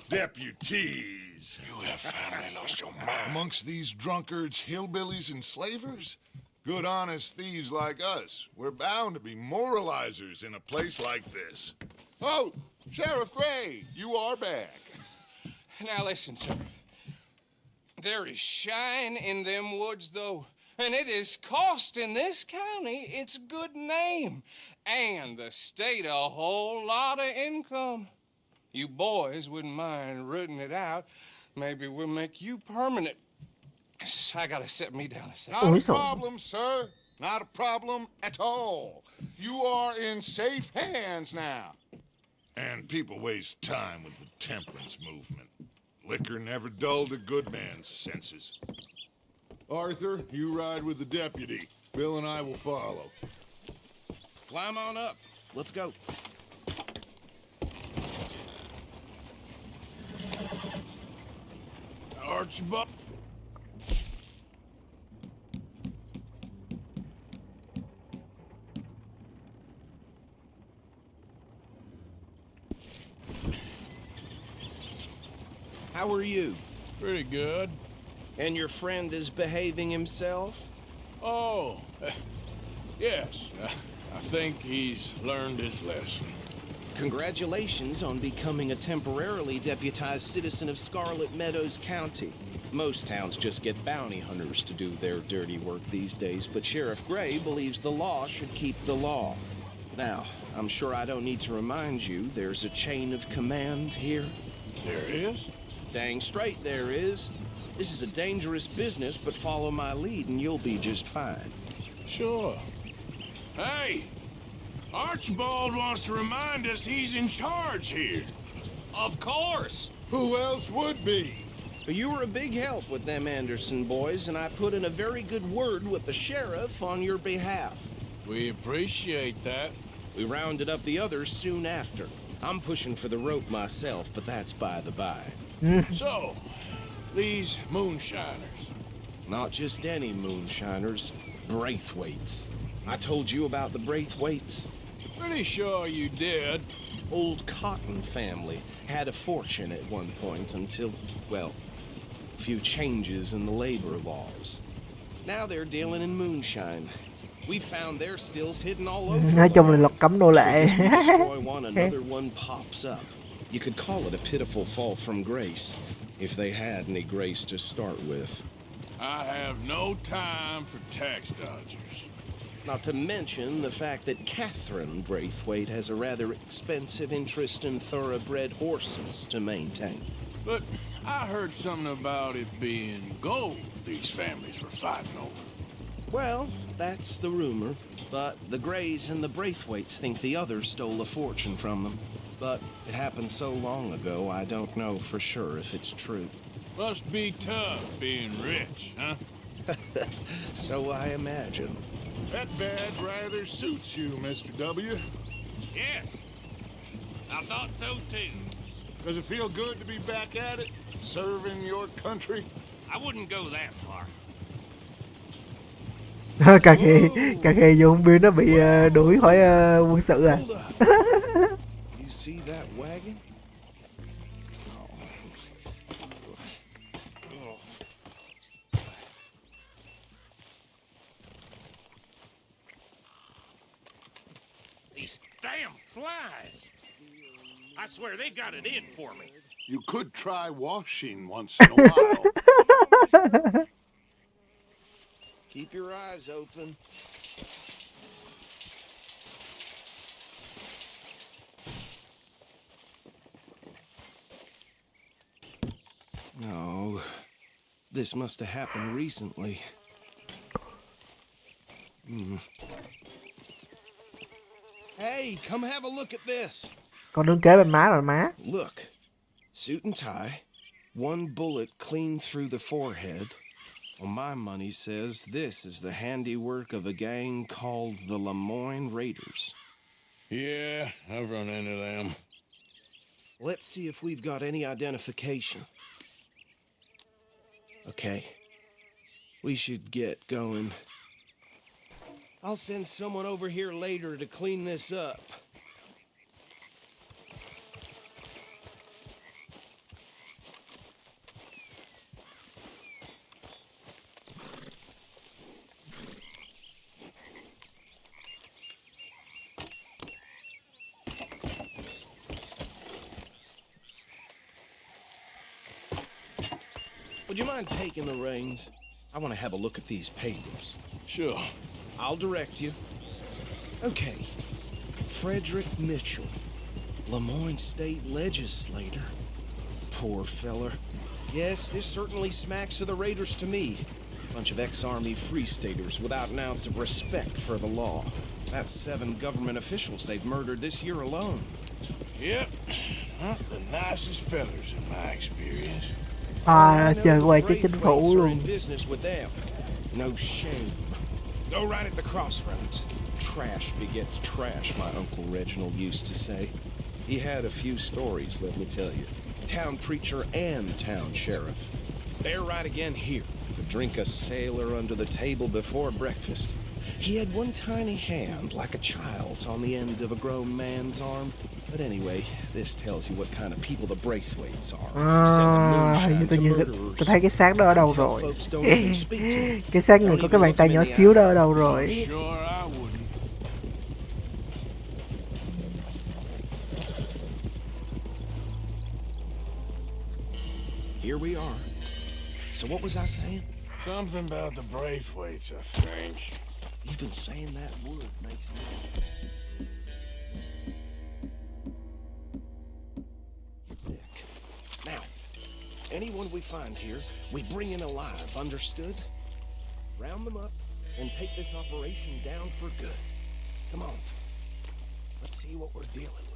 Deputies. You have finally lost your mind. Amongst these drunkards, hillbillies, and slavers? Good, honest thieves like us. We're bound to be moralizers in a place like this. Oh, Sheriff Gray, you are back. Now listen, sir. There is shine in them woods, though, and it is costing this county its good name and the state a whole lot of income. You boys wouldn't mind rooting it out. Maybe we'll make you permanent. I gotta set me down a second. Not a problem, sir. Not a problem at all. You are in safe hands now. And people waste time with the temperance movement. Liquor never dulled a good man's senses. Arthur, you ride with the deputy. Bill and I will follow. Climb on up. Let's go. Archibald. How are you? Pretty good. And your friend is behaving himself? Oh, yes. I think he's learned his lesson. Congratulations on becoming a temporarily deputized citizen of Scarlet Meadows County. Most towns just get bounty hunters to do their dirty work these days, but Sheriff Gray believes the law should keep the law. Now, I'm sure I don't need to remind you there's a chain of command here. There is? Dang straight there is. This is a dangerous business, but follow my lead and you'll be just fine. Sure. Hey! Archibald wants to remind us he's in charge here. Of course. Who else would be? You were a big help with them Anderson boys, and I put in a very good word with the sheriff on your behalf. We appreciate that. We rounded up the others soon after. I'm pushing for the rope myself, but that's by the by. So, these moonshiners. Not just any moonshiners, Braithwaites. I told you about the Braithwaites? Pretty sure you did. Old Cotton family had a fortune at one point until, well, a few changes in the labor laws. Now they're dealing in moonshine. We found their stills hidden all over. Nói chung là luật cấm nô lệ. Because we destroy one, another one pops up. You could call it a pitiful fall from grace, if they had any grace to start with. I have no time for tax dodgers. Not to mention the fact that Catherine Braithwaite has a rather expensive interest in thoroughbred horses to maintain. But I heard something about it being gold these families were fighting over. Well, that's the rumor. But the Grays and the Braithwaites think the others stole a fortune from them. But it happened so long ago, I don't know for sure if it's true. Must be tough being rich, huh? So I imagine. That badge rather suits you, Mr. W. Yes. I thought so too. Does it feel good to be back at it? Serving your country? I wouldn't go that far. Càng khi vô không biết nó bị đuổi khỏi quân sự à. You see that wagon? These damn flies. I swear they got it in for me. You could try washing once in a while. Keep your eyes open. No, this must have happened recently. Hey, come have a look at this. Con đứng kế bên má rồi má. Look, suit and tie, one bullet clean through the forehead. Well, my money says this is the handiwork of a gang called the Lemoyne Raiders. Yeah, I've run into them. Let's see if we've got any identification. Okay. We should get going. I'll send someone over here later to clean this up. Would you mind taking the reins? I want to have a look at these papers. Sure. I'll direct you. Okay. Frederick Mitchell, Lemoyne State Legislator. Poor feller. Yes, this certainly smacks of the Raiders to me. Bunch of ex-Army Free Staters without an ounce of respect for the law. That's 7 government officials they've murdered this year alone. Yep. Not the nicest fellers in my experience. Chờ quay cái chính phủ luôn. No shame. Go right at the crossroads. Trash begets trash, my Uncle Reginald used to say. He had a few stories, let me tell you. Town preacher and town sheriff. They're right again here. Could drink a sailor under the table before breakfast. He had one tiny hand, like a child's, on the end of a grown man's arm. But anyway, this tells you what kind of people the Braithwaites are. Hình như tôi thấy cái xác đó ở đâu rồi. Cái xác người có cái bàn tay nhỏ xíu đó ở đâu rồi. Here we are. So what was I saying? Something about the Braithwaites, I think. Even saying that word makes me... Dick. Now, anyone we find here, we bring in alive, understood? Round them up and take this operation down for good. Come on. Let's see what we're dealing with.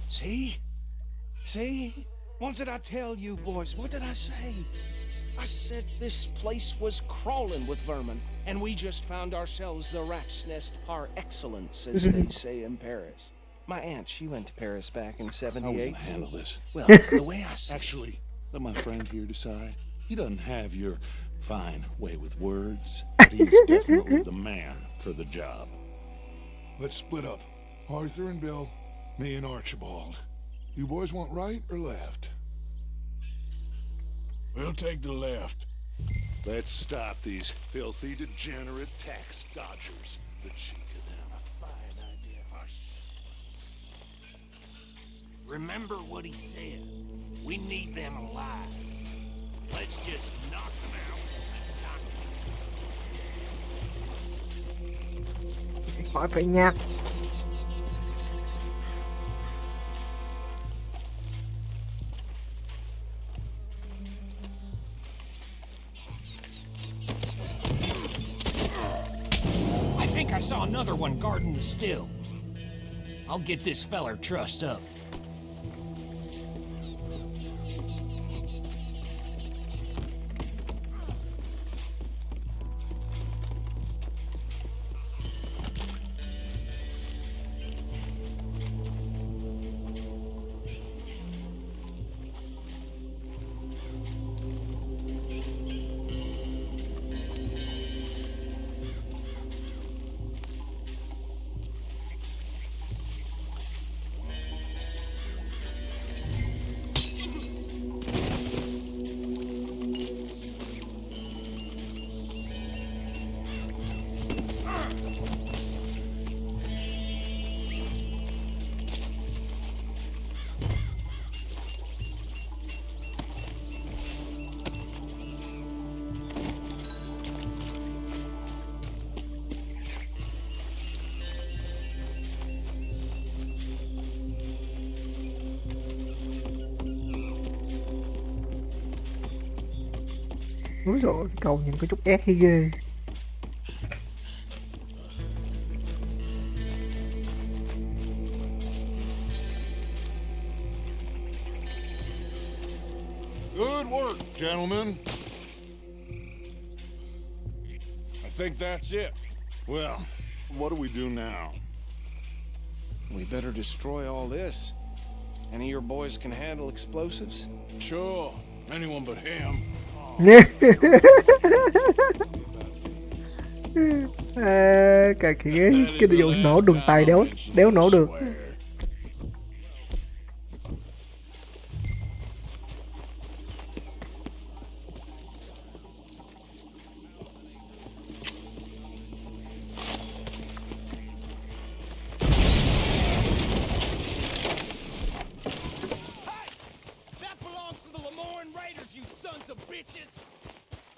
See? See? What did I tell you, boys? What did I say? I said this place was crawling with vermin, and we just found ourselves the rat's nest par excellence, as they say in Paris. My aunt, she went to Paris back in '78. I won't handle this. Well, the way I see Actually, let my friend here decide. He doesn't have your fine way with words, but he's definitely the man for the job. Let's split up. Arthur and Bill, me and Archibald. You boys want right or left? We'll take the left. Let's stop these filthy, degenerate tax dodgers. The cheek of them, a fine idea. Remember what he said. We need them alive. Let's just knock them out. Khỏi phải nhát. I think I saw another one guarding the still. I'll get this feller trussed up. Úi dồi, cầu nhìn có chút ép hay ghê. Good work, gentlemen. I think that's it. Well, what do we do now? we better destroy all this. Any of your boys can handle explosives? Sure. Anyone but him. Cả cái vụ nổ đường tay đéo nổ được.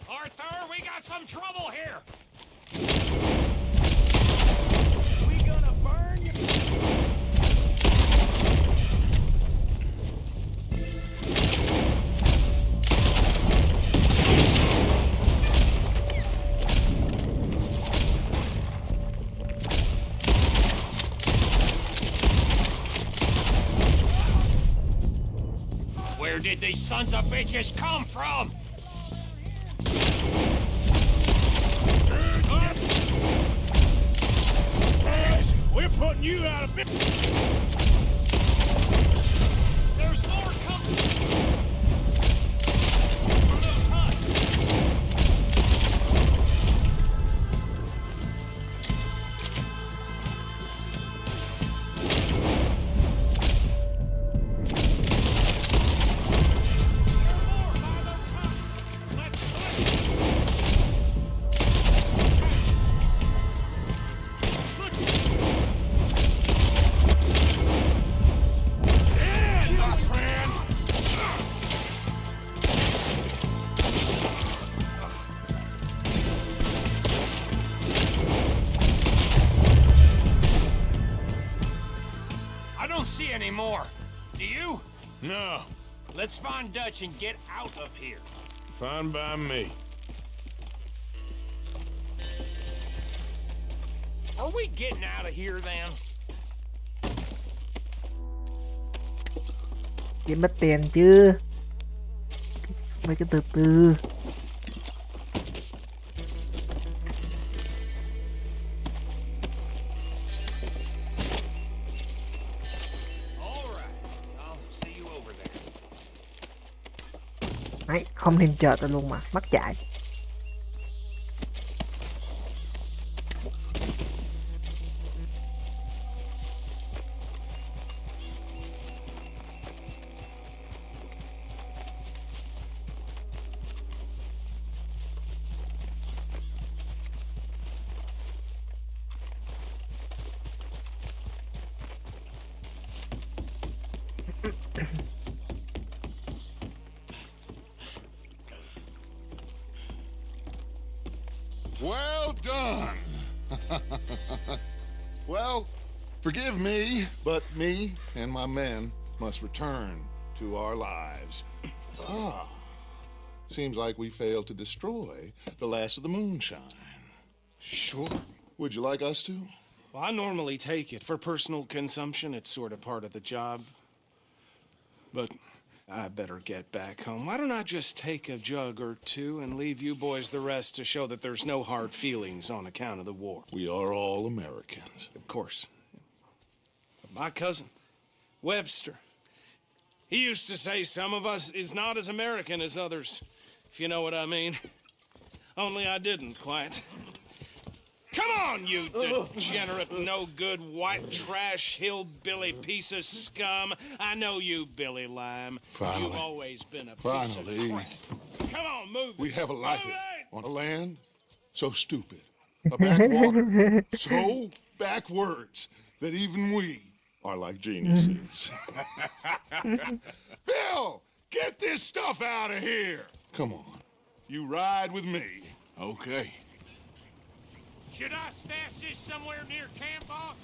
Arthur, we got some trouble here! We gonna burn you? Where did these sons of bitches come from? taught you how to be. There's more coming from those huts. Damn, my friend. I don't see any more. Do you? No, Let's find Dutch and get out of here. fine by me. Are we getting out of here then? Kiếm mất tiền chứ. Mấy cái từ từ. All right. I'll see you over there. Đấy, không thèm chờ tao luôn mà, mắc chạy. Well done. Well, forgive me, but me and my men must return to our lives. Ah, seems like we failed to destroy the last of the moonshine. Sure. Would you like us to? Well, I normally take it for personal consumption. It's sort of part of the job. But I better get back home. Why don't I just take a jug or two and leave you boys the rest to show that there's no hard feelings on account of the war? We are all Americans. Of course. But my cousin, Webster, he used to say some of us is not as American as others, if you know what I mean. Only I didn't quite. Come on, you degenerate, no-good, white trash, hillbilly piece of scum. I know you, Billy Lime. Finally. You've always been a piece Finally. of crap. Come on, move We it. have a life Move it. on a land so stupid, a backwater so backwards that even we are like geniuses. Bill, get this stuff out of here. Come on, you ride with me. Okay. Should I stash this somewhere near camp, boss?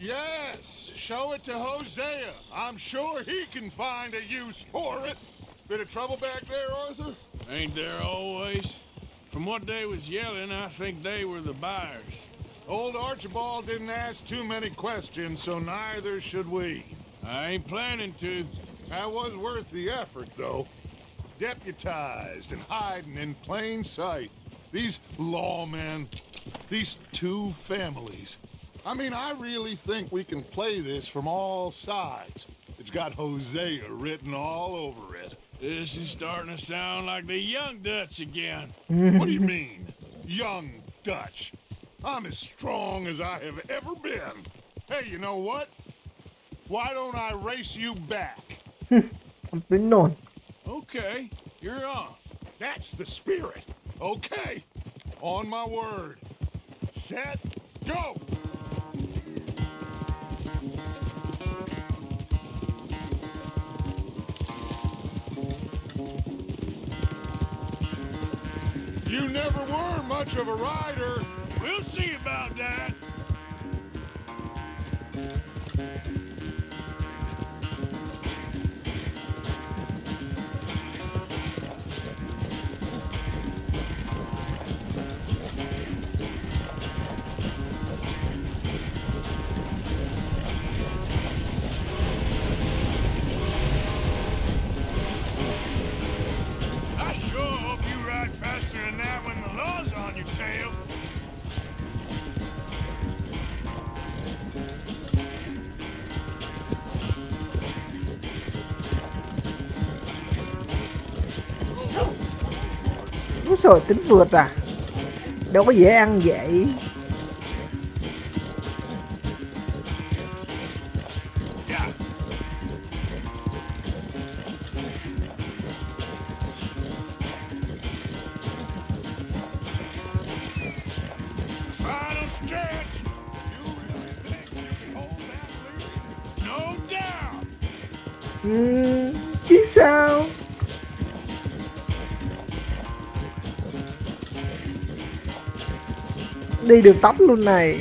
Yes, show it to Hosea. I'm sure he can find a use for it. Bit of trouble back there, Arthur? Ain't there always? From what they was yelling, I think they were the buyers. Old Archibald didn't ask too many questions, so neither should we. I ain't planning to. That was worth the effort, though. Deputized and hiding in plain sight. These lawmen, these two families. I mean, I really think we can play this from all sides. It's got Hosea written all over it. This is starting to sound like the young Dutch again. What do you mean, young Dutch? I'm as strong as I have ever been. Hey, you know what? Why don't I race you back? Không tính nổi. Okay, you're on. That's the spirit. Okay, on my word. Set, go! You never were much of a rider. We'll see about that. I sure hope you ride faster than that when the law's on your tail. rồi, tính vượt à? Đâu có dễ ăn vậy. Final stretch. You really think you can hold that lead? No doubt. Chứ sao? Đi được tóc luôn này.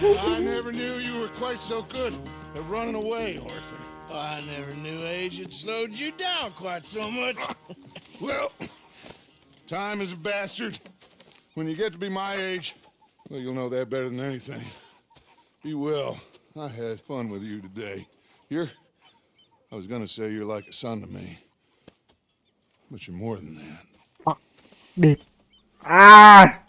I never knew you were quite so good at running away, Arthur. I never knew age had slowed you down quite so much. Well, time is a bastard. When you get to be my age, well, you'll know that better than anything. Be well. I had fun with you today. I was gonna say you're like a son to me. But you're more than that. Fuck. Địt. À.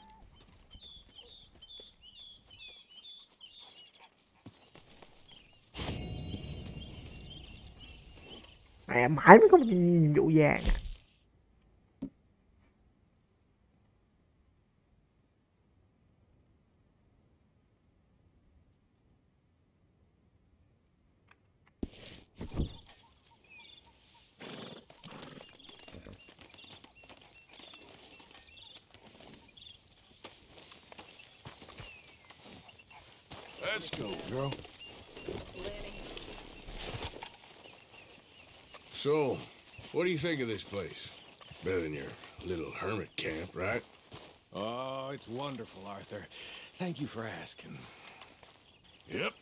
Mẹ mãi mới có một nhiệm vụ vàng. Let's go, girl. So, what do you think of this place? Better than your little hermit camp, right? Oh, it's wonderful, Arthur. Thank you for asking. Yep.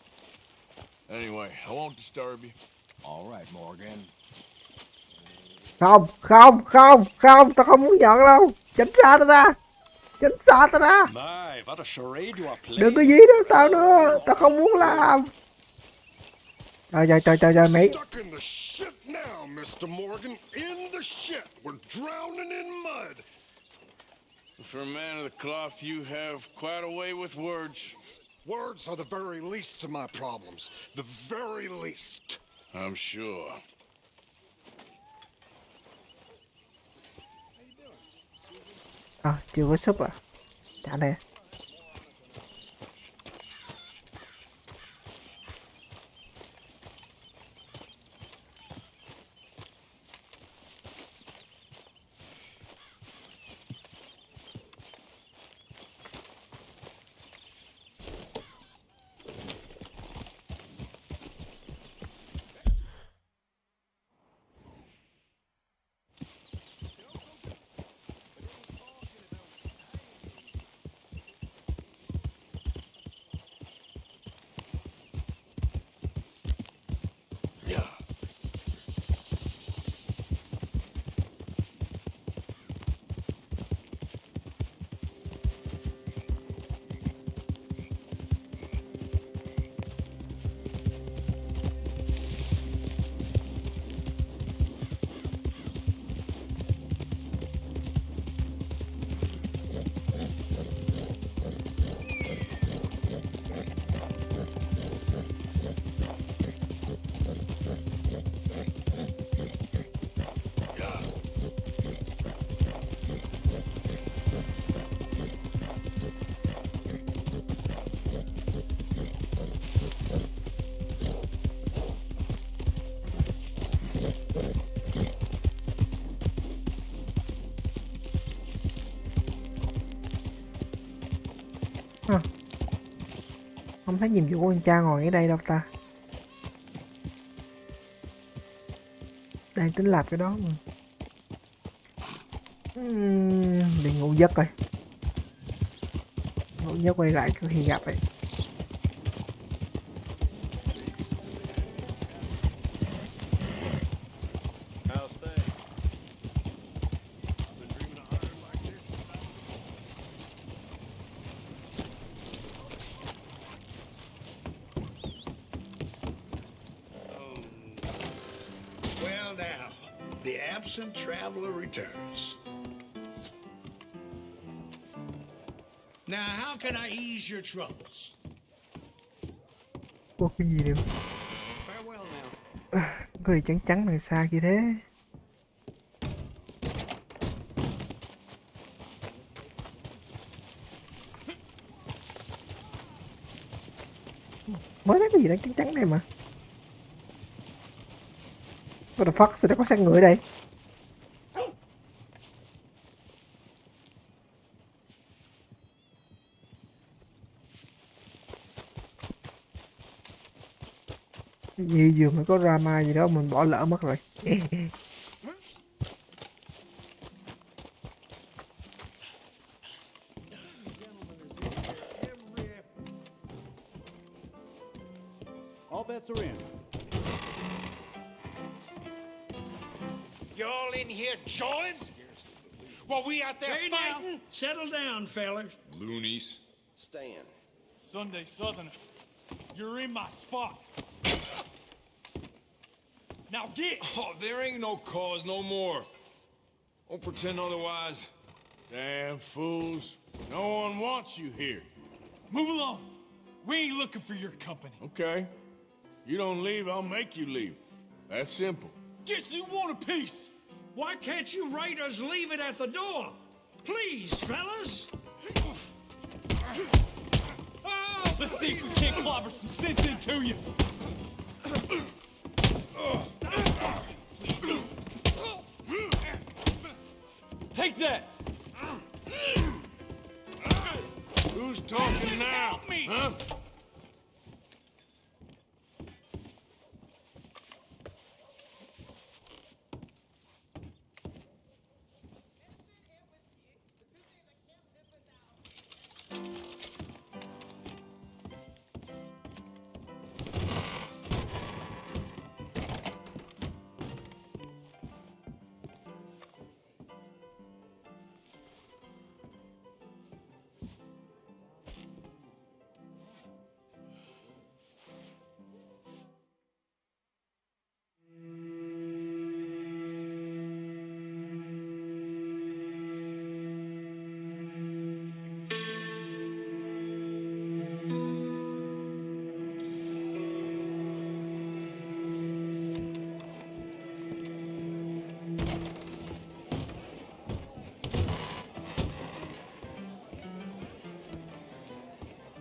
Anyway, I won't disturb you. All right, Morgan. Không, tao không muốn nhận đâu. Tránh xa tao ra. Tránh xa tao ra. My, what a charade you are playing. Đừng có dí đâu tao nữa. Tao không muốn làm. Trời mày. Stuck in the shit now, Mr. Morgan. In the shit. We're drowning in mud. For a man of the cloth, you have quite a way with words. Words are the very least of my problems. The very least. I'm sure. Chưa có súp à? Trả đây. Không thấy nhiệm vụ của anh cha ngồi ở đây đâu ta. Đang tính làm cái đó mà. Đi ngủ giấc rồi. Ngủ giấc quay lại có khi gặp ấy. absent traveler returns. Now, how can I ease your troubles? Có cái gì nữa? Farewell now. Có gì trắng trắng đằng xa kia thế? Mới thấy cái gì đó trắng trắng này mà. What the fuck, sao nó có xác người ở đây? Như vừa mới có drama gì đó mình bỏ lỡ mất rồi. All bets are in. You all in here join? While we out there fighting? Now, settle down, fellas. Loonies. Stand. Sunday Southerner, you're in my spot. Now get! Oh, there ain't no cause no more. Don't pretend otherwise. Damn fools. No one wants you here. Move along. We ain't looking for your company. Okay. You don't leave, I'll make you leave. That's simple. Guess you want a piece. Why can't you raiders leave it at the door? Please, fellas. Let's see if we can't clobber some sense into you. Take that. Who's talking now? Help me. Huh?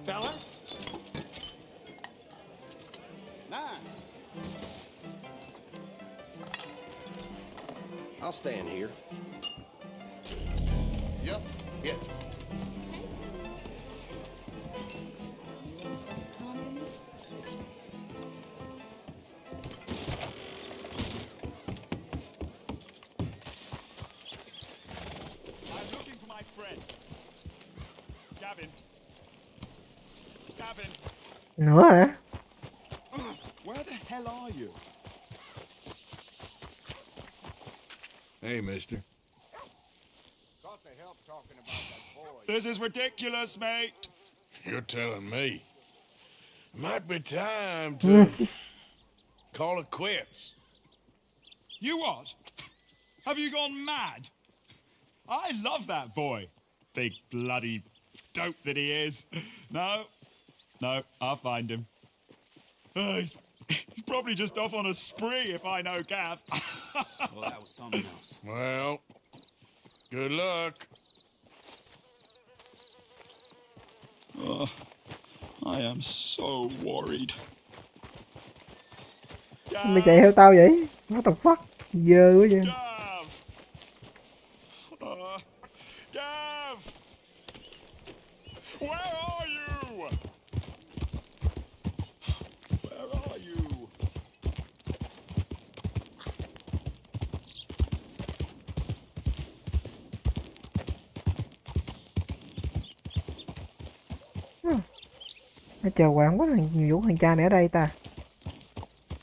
Fella? Nine. I'll stand here. Yep, hit. I'm looking for my friend. Gavin. Gavin. Nữa hả? Where the hell are you? Hey, mister. Thought they helped talking about that boy. This is ridiculous, mate. You're telling me. It might be time to call it quits. You what? Have you gone mad? I love that boy. Big bloody dope that he is. No, I'll find him. He's probably just off on a spree if I know Gav. Well, that was something else. Well, good luck. Oh, I am so worried. Mày chạy theo tao vậy? What the fuck? Dơ quá vậy. Gav! Where are you? Where are you? Nó chờ quán quá là nhiều thằng cha này ở đây ta.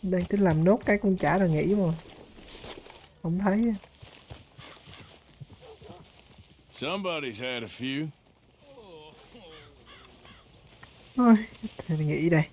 Đây tính làm nốt cái con chả rồi nghỉ mà. Không thấy. Somebody's had a few. Thôi, thì nghỉ đây.